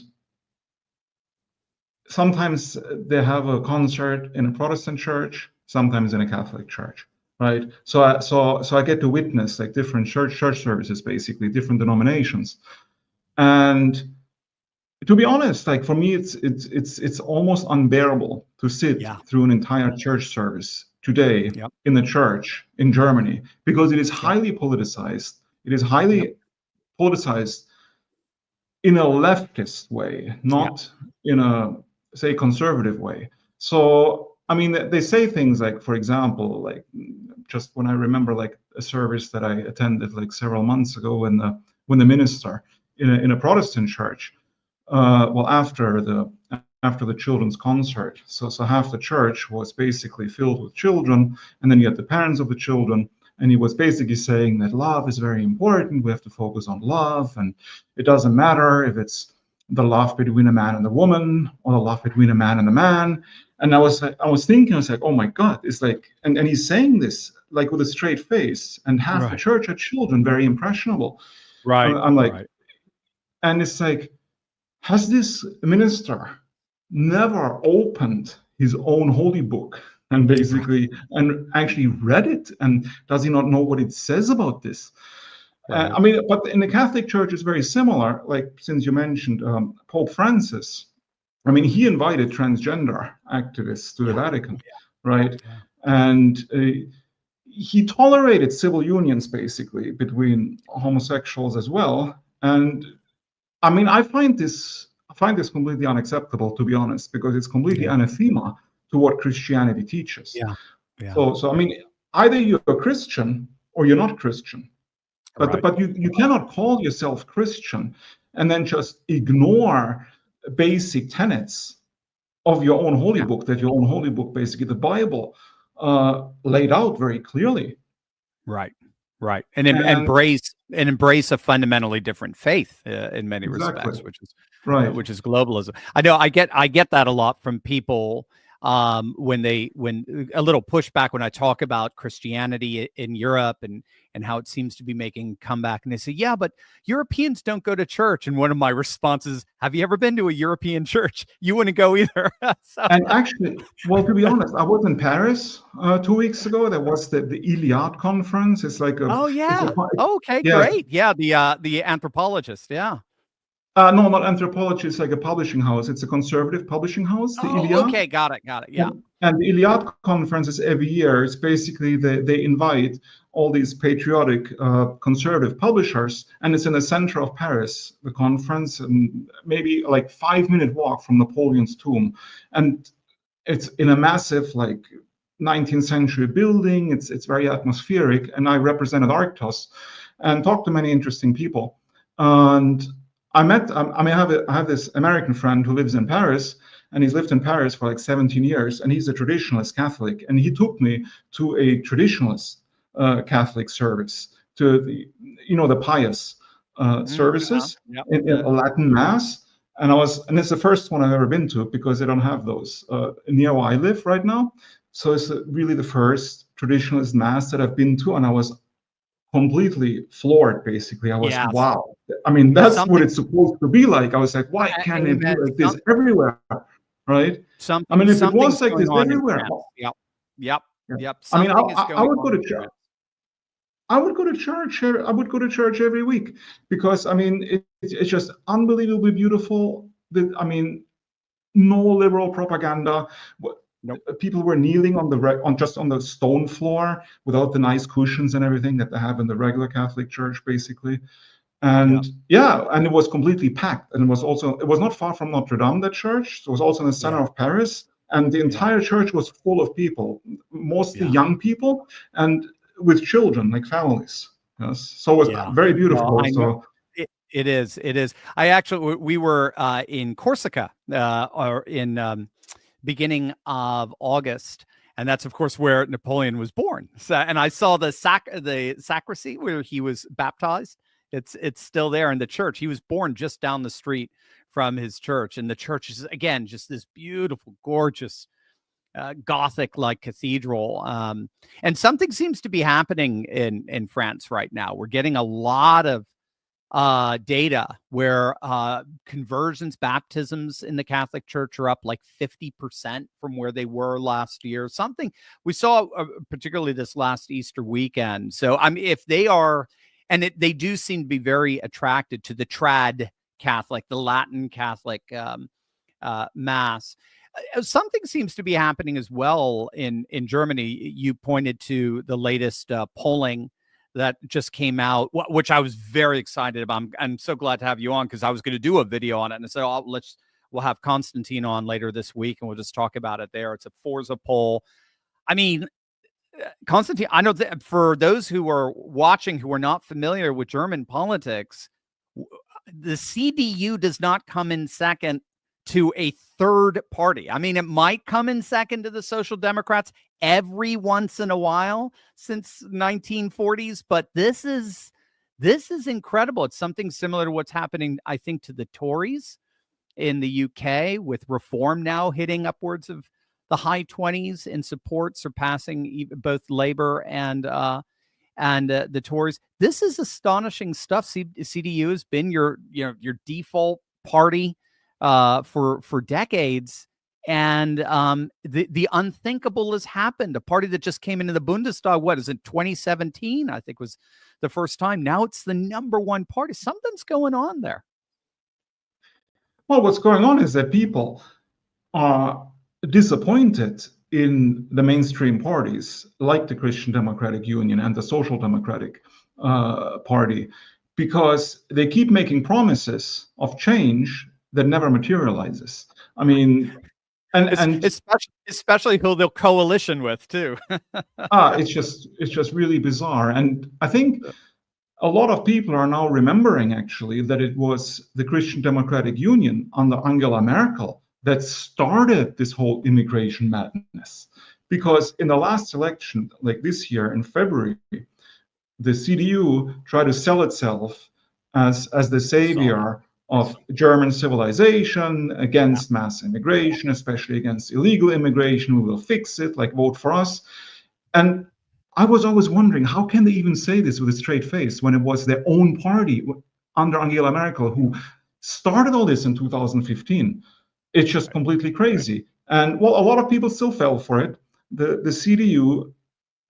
sometimes they have a concert in a Protestant church, sometimes in a Catholic church, right? So I get to witness like different church services, basically different denominations. And to be honest, like for me, it's almost unbearable to sit through an entire church service today in the church in Germany, because it is highly politicized. It is highly politicized in a leftist way, not in a, say, conservative way. So, I mean, they say things like, for example, like just when I remember like a service that I attended like several months ago when the minister in a Protestant church, after the children's concert, so half the church was basically filled with children, and then you had the parents of the children, and he was basically saying that love is very important. We have to focus on love, and it doesn't matter if it's the love between a man and a woman or the love between a man and a man. And I was thinking, I was like, oh my God, it's like, and he's saying this like with a straight face, and half the church are children, very impressionable. Right. I'm like, and it's like, has this minister never opened his own holy book and basically and actually read it? And does he not know what it says about this? I mean, but in the Catholic Church is very similar. Like, since you mentioned Pope Francis, I mean, he invited transgender activists to the Vatican, right? And he tolerated civil unions, basically, between homosexuals as well. And I mean, I find this completely unacceptable, to be honest, because it's completely anathema to what Christianity teaches. So I mean, either you're a Christian or you're not Christian. Right. But you cannot call yourself Christian and then just ignore basic tenets of your own holy book, that your own holy book, basically the Bible, laid out very clearly. Right. Right. And embrace a fundamentally different faith in many respects, which is right. Which is globalism. I know I get that a lot from people when a little pushback when I talk about Christianity in Europe and how it seems to be making a comeback, and they say, yeah, but Europeans don't go to church. And one of my responses, have you ever been to a European church? You wouldn't go either. And actually, well, to be honest, I was in Paris 2 weeks ago. There was the Iliad conference. It's like great. Yeah, the anthropologist. Yeah. No, not anthropology. It's like a publishing house. It's a conservative publishing house, the Iliad. Okay, got it. Yeah. And the Iliad conferences every year, it's basically they invite all these patriotic conservative publishers, and it's in the center of Paris, the conference, and maybe like 5-minute walk from Napoleon's tomb. And it's in a massive, like, 19th century building. It's very atmospheric. And I represented Arctos and talked to many interesting people. And I have this American friend who lives in Paris, and he's lived in Paris for like 17 years, and he's a traditionalist Catholic. And he took me to a traditionalist Catholic service, to the pious services in a Latin Mass. And it's the first one I've ever been to, because they don't have those near where I live right now. So it's really the first traditionalist Mass that I've been to, and I was completely floored. Basically, I was wow. I mean, that's what it's supposed to be like. I was like, why can't it be like this everywhere, right? I mean, if it was like this everywhere, yep. I mean, I would go to church. I would go to church. I would go to church every week, because I mean, it's just unbelievably beautiful. I mean, no liberal propaganda. Nope. People were kneeling on the stone floor without the nice cushions and everything that they have in the regular Catholic Church, basically. And and it was completely packed. And it was not far from Notre Dame, that church. So it was also in the center of Paris, and the entire church was full of people, mostly young people, and with children, like families. Yes. So it was very beautiful. Well, it is. We were in Corsica or in beginning of August, and that's of course where Napoleon was born. So, and I saw the sacristy where he was baptized. It's still there in the church. He was born just down the street from his church, and the church is again just this beautiful, gorgeous, Gothic-like cathedral. And something seems to be happening in France right now. We're getting a lot of data where conversions, baptisms in the Catholic Church are up like 50% from where they were last year. Something we saw particularly this last Easter weekend. So I mean, if they are, and they do seem to be very attracted to the trad Catholic, the Latin Catholic Mass. Something seems to be happening as well in Germany. You pointed to the latest polling that just came out, which I was very excited about. I'm so glad to have you on, because I was going to do a video on it, and I said, we'll have Constantine on later this week, and we'll just talk about it there. It's a Forza poll. I mean, Constantine, I know that for those who are watching who are not familiar with German politics, the CDU does not come in second to a third party. I mean, it might come in second to the Social Democrats every once in a while since 1940s, but this is incredible. It's something similar to what's happening, I think, to the Tories in the UK, with Reform now hitting upwards of the high 20s in support, surpassing both Labour and the Tories. This is astonishing stuff. CDU has been your default party for decades, and the unthinkable has happened. A party that just came into the Bundestag, what is it, 2017, I think was the first time. Now it's the number one party. Something's going on there. Well, what's going on is that people are disappointed in the mainstream parties like the Christian Democratic Union and the Social Democratic Party, because they keep making promises of change that never materializes. I mean, And especially who they'll coalition with too. it's just really bizarre. And I think a lot of people are now remembering actually that it was the Christian Democratic Union under Angela Merkel that started this whole immigration madness. Because in the last election, like this year in February, the CDU tried to sell itself as the savior of German civilization, against mass immigration, especially against illegal immigration. We will fix it, like vote for us. And I was always wondering, how can they even say this with a straight face when it was their own party under Angela Merkel who started all this in 2015? It's just completely crazy. And well, a lot of people still fell for it. The CDU,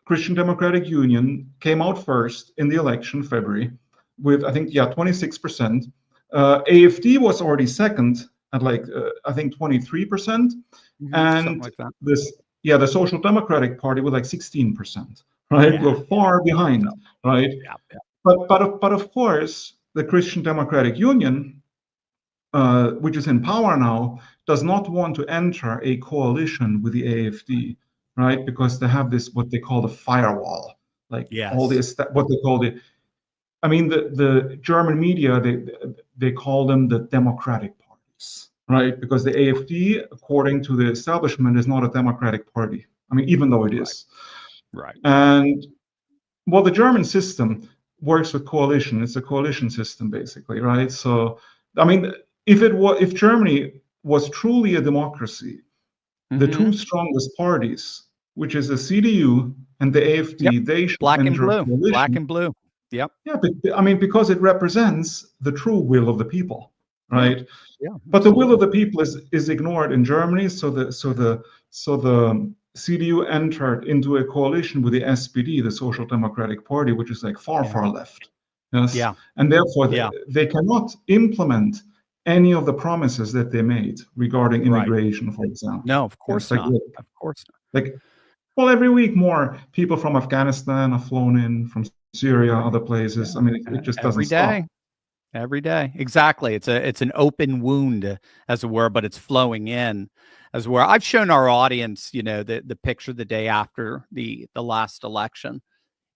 Christian Democratic Union, came out first in the election, February, with, I think, 26%. AFD was already second at I think 23%. And like that. the Social Democratic Party with like 16%, right? Yeah. We're far behind, right? Yeah. But of course, the Christian Democratic Union, which is in power now, does not want to enter a coalition with the AFD, right? Because they have this, what they call the firewall, like all this, what they call the German media, they call them the democratic parties, right? Because the AFD, according to the establishment, is not a democratic party. I mean, even though it is. Right. And well, the German system works with coalition. It's a coalition system, basically, right? So, I mean, if Germany was truly a democracy, the two strongest parties, which is the CDU and the AFD, they should enter a coalition. Black and blue. Yep. Yeah, but I mean, because it represents the true will of the people, right? Yeah. But the will of the people is ignored in Germany. So the CDU entered into a coalition with the SPD, the Social Democratic Party, which is like far left. Yes. Yeah. And therefore, they cannot implement any of the promises that they made regarding immigration, for example. No, of course not. Of course not. Like, well, every week more people from Afghanistan are flown in, from Syria, other places. I mean, it just doesn't stop. Every day. Exactly. It's an open wound, as it were, but it's flowing in, as it were. I've shown our audience, the picture the day after the last election.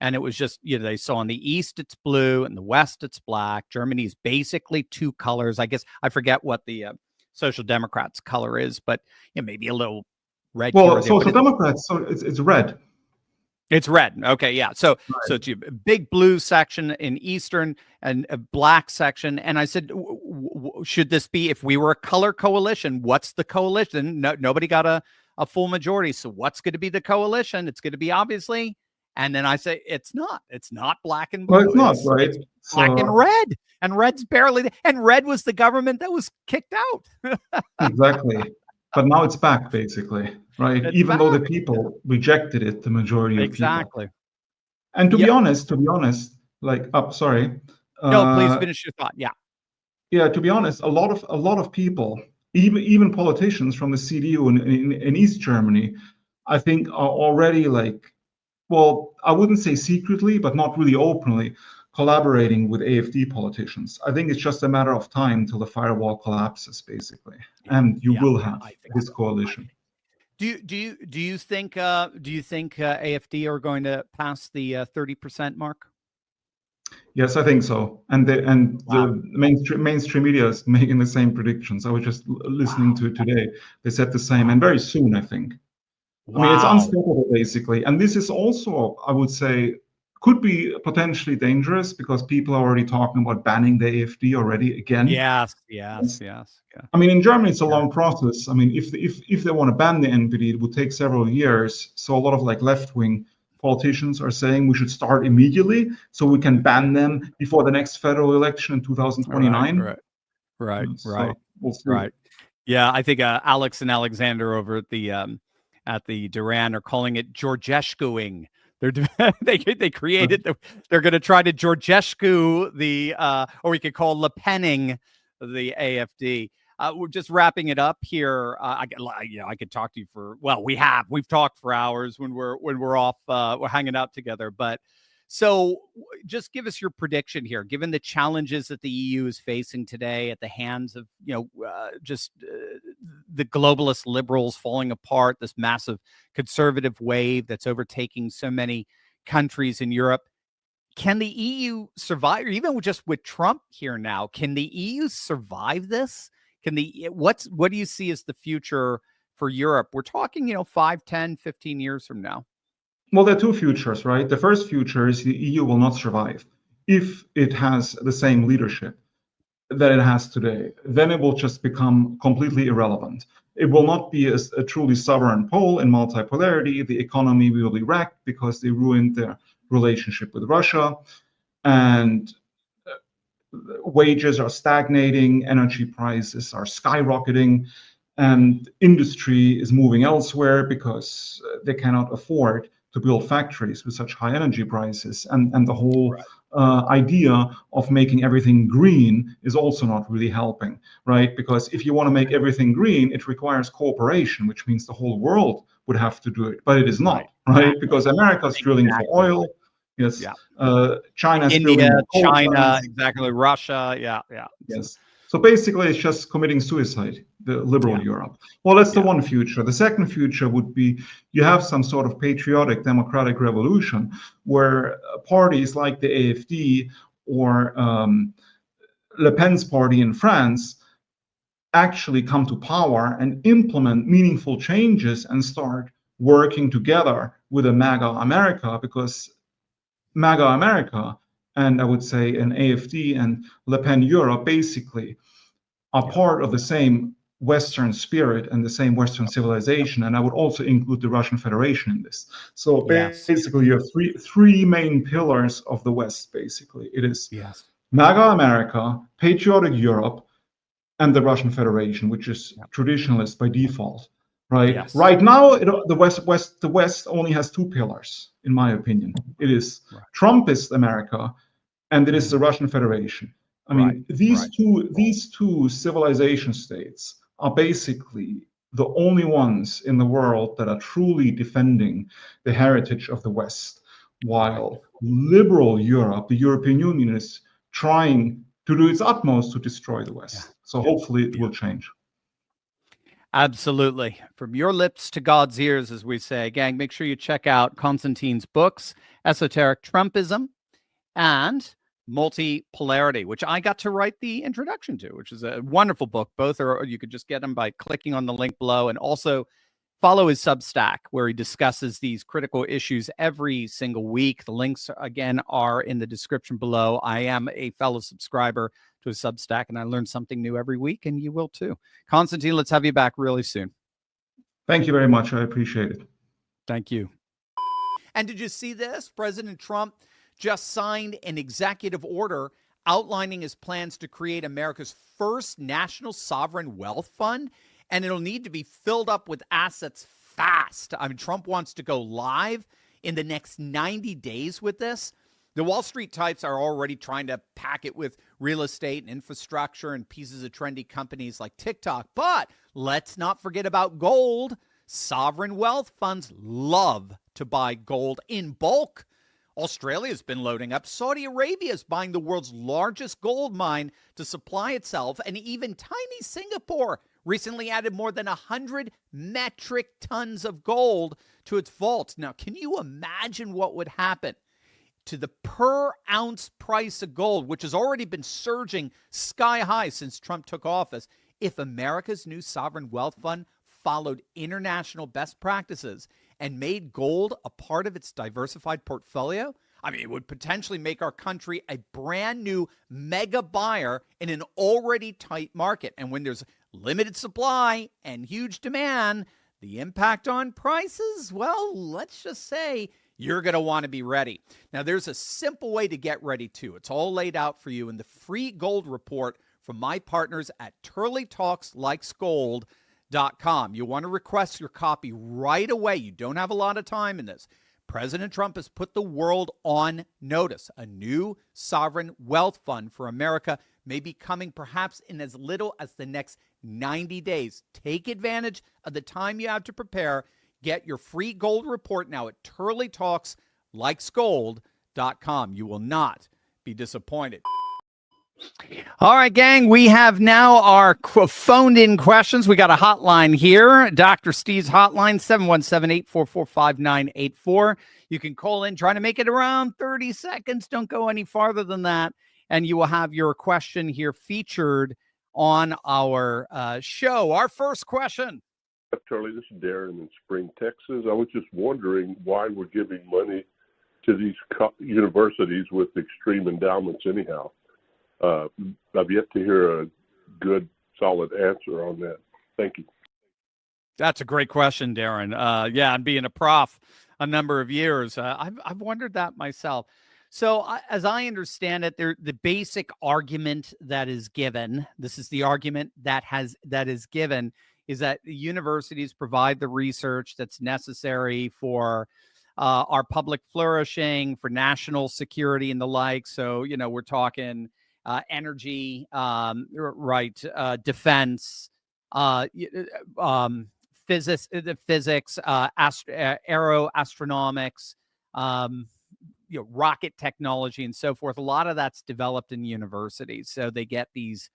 And it was just, they saw in the East, it's blue, and the West, it's black. Germany's basically two colors. I guess I forget what the Social Democrats' color is, but maybe a little red. Well, Social Democrats, so it's red. It's red. Okay, yeah. So it's a big blue section in Eastern and a black section. And I said, should this be, if we were a color coalition, what's the coalition? No, nobody got a full majority. So what's going to be the coalition? It's going to be obviously. And then I say, it's not black and blue. Well, it's not, right? It's black and red. And red's barely, and red was the government that was kicked out. Exactly. But now it's back, basically, right? Even though the people rejected it, the majority of people. And to be honest, like, sorry. No, please finish your thought. Yeah. Yeah, to be honest, a lot of people, even politicians from the CDU in East Germany, I think are already like, well, I wouldn't say secretly, but not really openly, collaborating with AFD politicians. I think it's just a matter of time till the firewall collapses, basically, and you will have this coalition. Do you think AFD are going to pass the 30% mark? Yes, I think so. And the mainstream media is making the same predictions. I was just listening to it today. They said the same, and very soon, I think. I mean, it's unstoppable, basically. And this is also, I would say, could be potentially dangerous because people are already talking about banning the AFD already again. Yes. I mean, in Germany, it's a long process. I mean, if they want to ban the NPD, it would take several years. So a lot of like left-wing politicians are saying we should start immediately so we can ban them before the next federal election in 2029. Right. We'll see. Right. Yeah, I think Alex and Alexander over at the Duran are calling it Georgescuing. They created they're going to try to Georgescu the or we could call Le Penning the AFD. We're just wrapping it up here. I could talk to you we've talked for hours when we're off, we're hanging out together. But So just give us your prediction here, given the challenges that the EU is facing today at the hands of, the globalist liberals falling apart, this massive conservative wave that's overtaking so many countries in Europe. Can the EU survive, or even just with Trump here now, can the EU survive this? What do you see as the future for Europe? We're talking, 5, 10, 15 years from now. Well, there are two futures, right? The first future is the EU will not survive if it has the same leadership that it has today. Then it will just become completely irrelevant. It will not be a truly sovereign pole in multipolarity. The economy will be wrecked because they ruined their relationship with Russia, and wages are stagnating, energy prices are skyrocketing, and industry is moving elsewhere because they cannot afford to build factories with such high energy prices. And the whole idea of making everything green is also not really helping, right? Because if you want to make everything green, it requires cooperation, which means the whole world would have to do it, but it is not, right? Because America is drilling for oil. Yes. Yeah. China's India, China, exactly. Russia. Yeah. Yes. So basically, it's just committing suicide, the liberal Europe. Well, that's the one future. The second future would be you have some sort of patriotic democratic revolution where parties like the AfD or Le Pen's party in France actually come to power and implement meaningful changes and start working together with a MAGA America, because MAGA America and I would say an AfD and Le Pen Europe basically are part of the same Western spirit and the same Western civilization. And I would also include the Russian Federation in this. So basically you have three main pillars of the West, basically. It is MAGA America, patriotic Europe, and the Russian Federation, which is traditionalist by default. Right. Yes. Right now, the West only has two pillars, in my opinion. It is Trumpist America, and it is the Russian Federation. I mean, these two civilization states are basically the only ones in the world that are truly defending the heritage of the West, while liberal Europe, the European Union, is trying to do its utmost to destroy the West. So hopefully it will change. Absolutely. From your lips to God's ears, as we say. Gang, make sure you check out Konstantin's books, Esoteric Trumpism and Multipolarity, which I got to write the introduction to, which is a wonderful book. Both are, you could just get them by clicking on the link below, and also follow his Substack, where he discusses these critical issues every single week. The links, again, are in the description below. I am a fellow subscriber to a Substack, and I learn something new every week, and you will too. Konstantin, let's have you back really soon. Thank you very much. I appreciate it. Thank you. And did you see this? President Trump just signed an executive order outlining his plans to create America's first national sovereign wealth fund, and it'll need to be filled up with assets fast. I mean, Trump wants to go live in the next 90 days with this. The Wall Street types are already trying to pack it with real estate and infrastructure and pieces of trendy companies like TikTok. But let's not forget about gold. Sovereign wealth funds love to buy gold in bulk. Australia's been loading up. Saudi Arabia is buying the world's largest gold mine to supply itself. And even tiny Singapore recently added more than 100 metric tons of gold to its vaults. Now, can you imagine what would happen to the per ounce price of gold, which has already been surging sky high since Trump took office, if America's new sovereign wealth fund followed international best practices and made gold a part of its diversified portfolio? I mean, it would potentially make our country a brand new mega buyer in an already tight market. And when there's limited supply and huge demand, the impact on prices, well, let's just say you're going to want to be ready. Now, there's a simple way to get ready, too. It's all laid out for you in the free gold report from my partners at turleytalkslikesgold.com. You'll want to request your copy right away. You don't have a lot of time in this. President Trump has put the world on notice. A new sovereign wealth fund for America may be coming perhaps in as little as the next 90 days. Take advantage of the time you have to prepare. Get your free gold report now at turleytalkslikesgold.com. Feminists.com. You will not be disappointed. All right, gang, we have now our phoned-in questions. We got a hotline here, Dr. Steve's hotline, 717-844-5984. You can call in, trying to make it around 30 seconds. Don't go any farther than that, and you will have your question here featured on our show. Our first question. Charlie, this is Darren in Spring, Texas. I was just wondering why we're giving money to these universities with extreme endowments anyhow. I've yet to hear a good, solid answer on that. Thank you. That's a great question, Darren. Yeah, and being a prof a number of years, I've wondered that myself. So as I understand it, the basic argument that is given, this is the argument that is given, is that the universities provide the research that's necessary for our public flourishing, for national security and the like. So, we're talking energy, defense, physics, aeroastronomics, rocket technology, and so forth. A lot of that's developed in universities, so they get these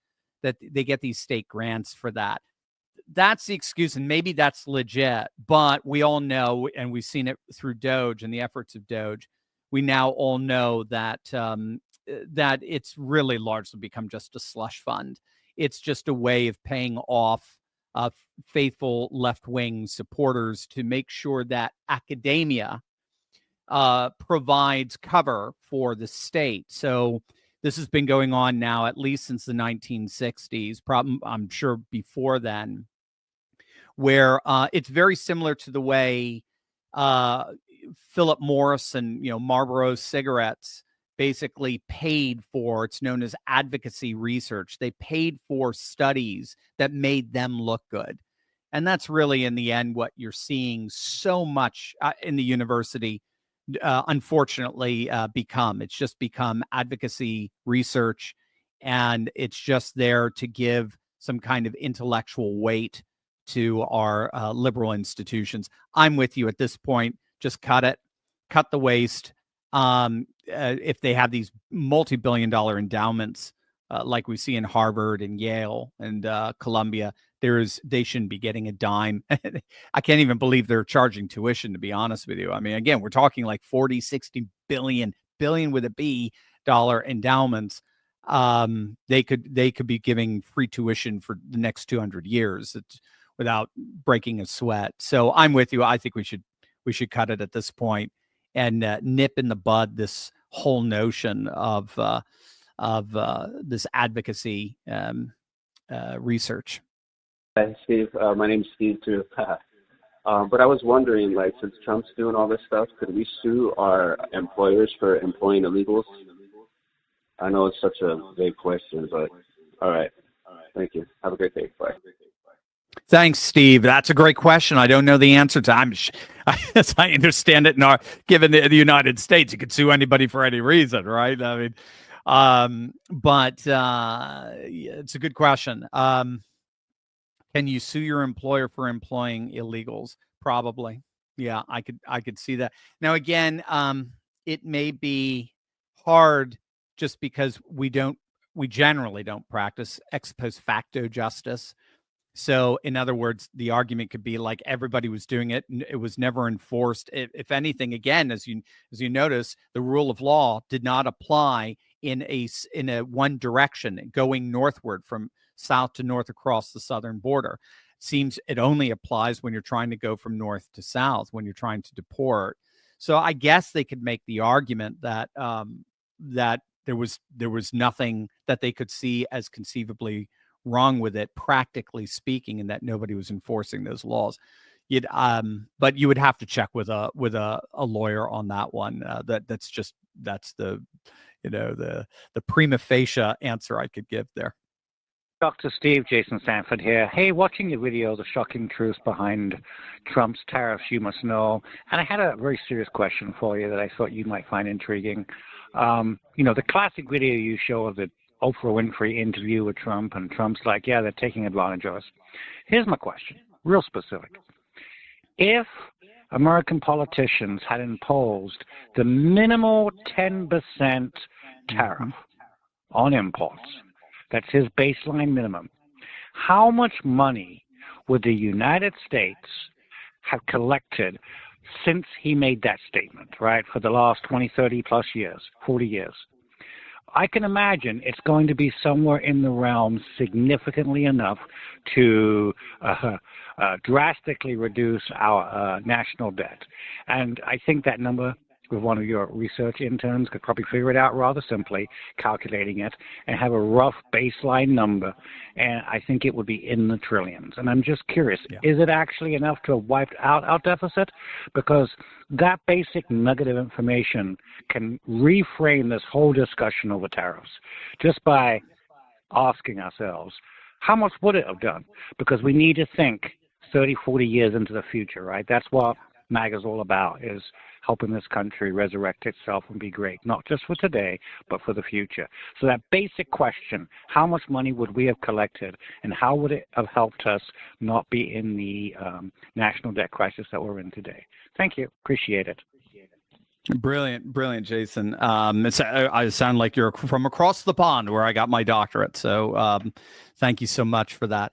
state grants for that. That's the excuse, and maybe that's legit. But we all know, and we've seen it through Doge and the efforts of Doge. We now all know that that it's really largely become just a slush fund. It's just a way of paying off faithful left-wing supporters to make sure that academia provides cover for the state. So this has been going on now at least since the 1960s, I'm sure before then, where it's very similar to the way Philip Morris and Marlboro cigarettes basically paid for, it's known as advocacy research. They paid for studies that made them look good. And that's really, in the end, what you're seeing so much in the university, unfortunately, become. It's just become advocacy research, and it's just there to give some kind of intellectual weight to our liberal institutions. I'm with you at this point. Just cut it, cut the waste. If they have these multi-billion-dollar endowments, like we see in Harvard and Yale and Columbia, they shouldn't be getting a dime. I can't even believe they're charging tuition, to be honest with you. I mean, again, we're talking like 40, 60 billion with a B dollar endowments. They could be giving free tuition for the next 200 years without breaking a sweat. So I'm with you. I think we should cut it at this point and nip in the bud this whole notion of this advocacy research. Hi, Steve. My name's Steve too. But I was wondering, since Trump's doing all this stuff, could we sue our employers for employing illegals? I know it's such a big question, but all right. Thank you. Have a great day. Bye. Thanks, Steve. That's a great question. I don't know the answer to. As I understand it, given the United States, you could sue anybody for any reason, right? I mean, but it's a good question. Can you sue your employer for employing illegals? Probably. Yeah, I could see that. Now, again, it may be hard just because we generally don't practice ex post facto justice. So, in other words, the argument could be like everybody was doing it, and it was never enforced. If anything, again, as you notice, the rule of law did not apply in a one direction, going northward from south to north across the southern border. Seems it only applies when you're trying to go from north to south, when you're trying to deport. So I guess they could make the argument that that there was nothing that they could see as conceivably wrong with it, practically speaking, and that nobody was enforcing those laws. But you would have to check with a lawyer on that one. That's the prima facie answer I could give there. Dr. Steve, Jason Sanford here. Hey, watching your video, The Shocking Truth Behind Trump's Tariffs You Must Know. And I had a very serious question for you that I thought you might find intriguing. The classic video you show of the Oprah Winfrey interview with Trump, and Trump's like, yeah, they're taking advantage of us. Here's my question, real specific. If American politicians had imposed the minimal 10% tariff on imports, that's his baseline minimum, how much money would the United States have collected since he made that statement, right, for the last 20, 30 plus years, 40 years? I can imagine it's going to be somewhere in the realm significantly enough to drastically reduce our national debt. And I think that number, with one of your research interns, could probably figure it out rather simply, calculating it, and have a rough baseline number. And I think it would be in the trillions. And I'm just curious, is it actually enough to have wiped out our deficit? Because that basic nugget of information can reframe this whole discussion over tariffs just by asking ourselves, how much would it have done? Because we need to think 30, 40 years into the future, right? That's what MAGA is all about, is helping this country resurrect itself and be great, not just for today, but for the future. So that basic question, how much money would we have collected, and how would it have helped us not be in the national debt crisis that we're in today? Thank you. Appreciate it. Brilliant, Jason. I sound like you're from across the pond where I got my doctorate. So thank you so much for that.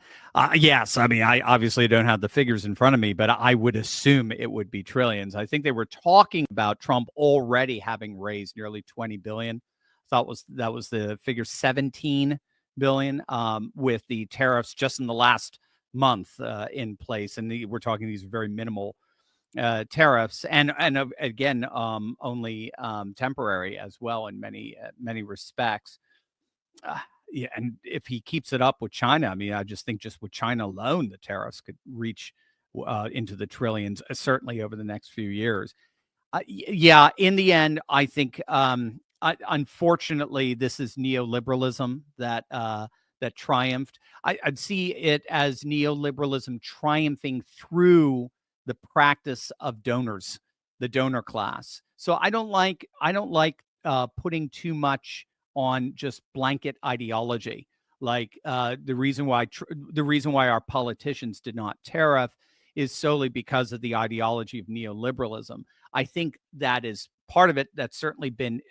Yes, I mean, I obviously don't have the figures in front of me, but I would assume it would be trillions. I think they were talking about Trump already having raised nearly 20 billion. I thought that was the figure, 17 billion with the tariffs just in the last month in place. And we're talking these very minimal tariffs, and again, only temporary as well in many respects. Yeah, and if he keeps it up with China, I mean, I just think just with China alone, the tariffs could reach into the trillions, certainly over the next few years. Yeah, in the end, I think, unfortunately, this is neoliberalism that triumphed. I'd see it as neoliberalism triumphing through the practice of donors, the donor class. So I don't like putting too much on just blanket ideology. Like the reason why our politicians did not tariff is solely because of the ideology of neoliberalism. I think that is part of it. That's certainly been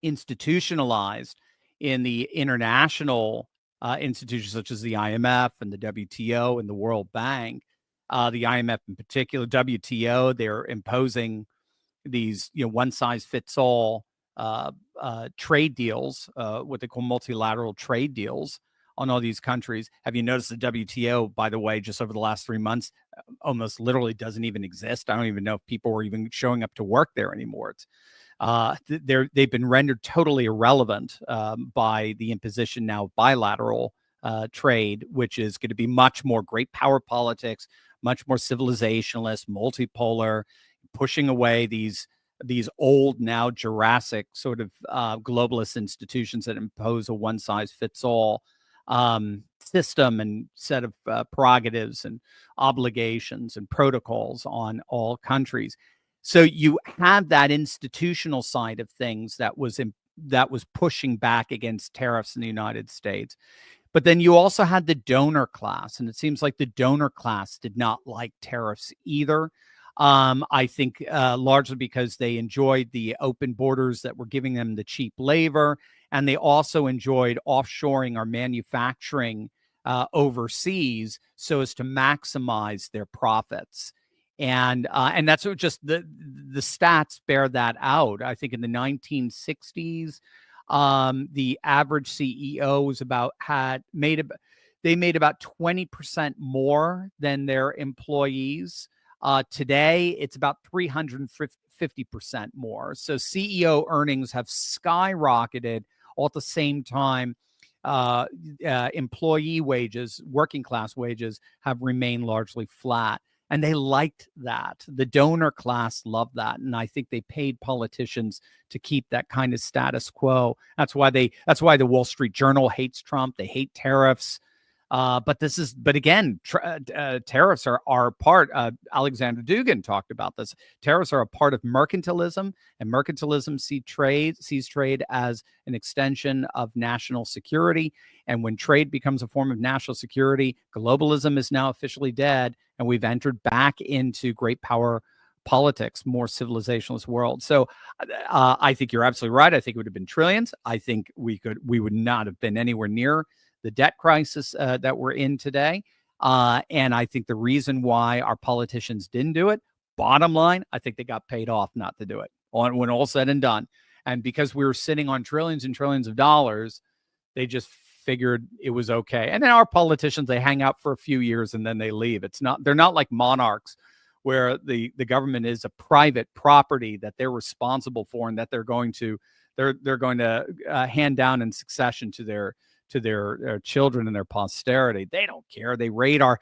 institutionalized in the international institutions such as the IMF and the WTO and the World Bank. The IMF in particular, WTO, they're imposing these, one-size-fits-all trade deals, what they call multilateral trade deals on all these countries. Have you noticed the WTO, by the way, just over the last 3 months, almost literally doesn't even exist? I don't even know if people were even showing up to work there anymore. They've been rendered totally irrelevant by the imposition now of bilateral trade, which is going to be much more great power politics, much more civilizationalist, multipolar, pushing away these old, now Jurassic sort of globalist institutions that impose a one-size-fits-all system and set of prerogatives and obligations and protocols on all countries. So you have that institutional side of things that was pushing back against tariffs in the United States. But then you also had the donor class, and it seems like the donor class did not like tariffs either. I think largely because they enjoyed the open borders that were giving them the cheap labor, and they also enjoyed offshoring or manufacturing overseas so as to maximize their profits. And that's what just the stats bear that out. I think in the 1960s, the average CEO was they made about 20% more than their employees. Today, it's about 350% more. So CEO earnings have skyrocketed. All at the same time, employee wages, working class wages, have remained largely flat. And they liked that. The donor class loved that. And I think they paid politicians to keep that kind of status quo. That's why the Wall Street Journal hates Trump. They hate tariffs. But again, tariffs are part. Alexander Dugin talked about this. Tariffs are a part of mercantilism, and mercantilism sees trade as an extension of national security. And when trade becomes a form of national security, globalism is now officially dead, and we've entered back into great power politics, more civilizationalist world. So I think you're absolutely right. I think it would have been trillions. I think we would not have been anywhere near the debt crisis that we're in today. And I think the reason why our politicians didn't do it, bottom line, I think they got paid off not to do it when all said and done. And because we were sitting on trillions and trillions of dollars, they just figured it was okay. And then our politicians, they hang out for a few years and then they leave. They're not like monarchs where the government is a private property that they're responsible for and that they're going to hand down in succession to their children and their posterity. They don't care. They raid our,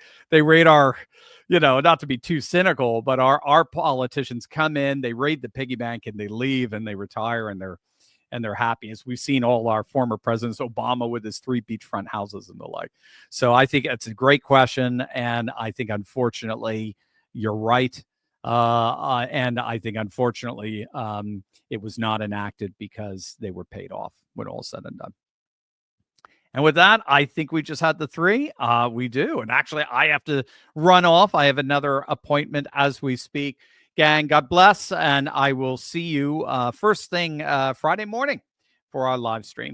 not to be too cynical, but our politicians come in, they raid the piggy bank and they leave and they retire and they're happy. As we've seen all our former presidents, Obama with his 3 beachfront houses and the like. So I think it's a great question. And I think, unfortunately, you're right. And I think, unfortunately, it was not enacted because they were paid off when all said and done. And with that, I think we just had the 3. We do. And actually, I have to run off. I have another appointment as we speak. Gang, God bless. And I will see you first thing Friday morning for our live stream.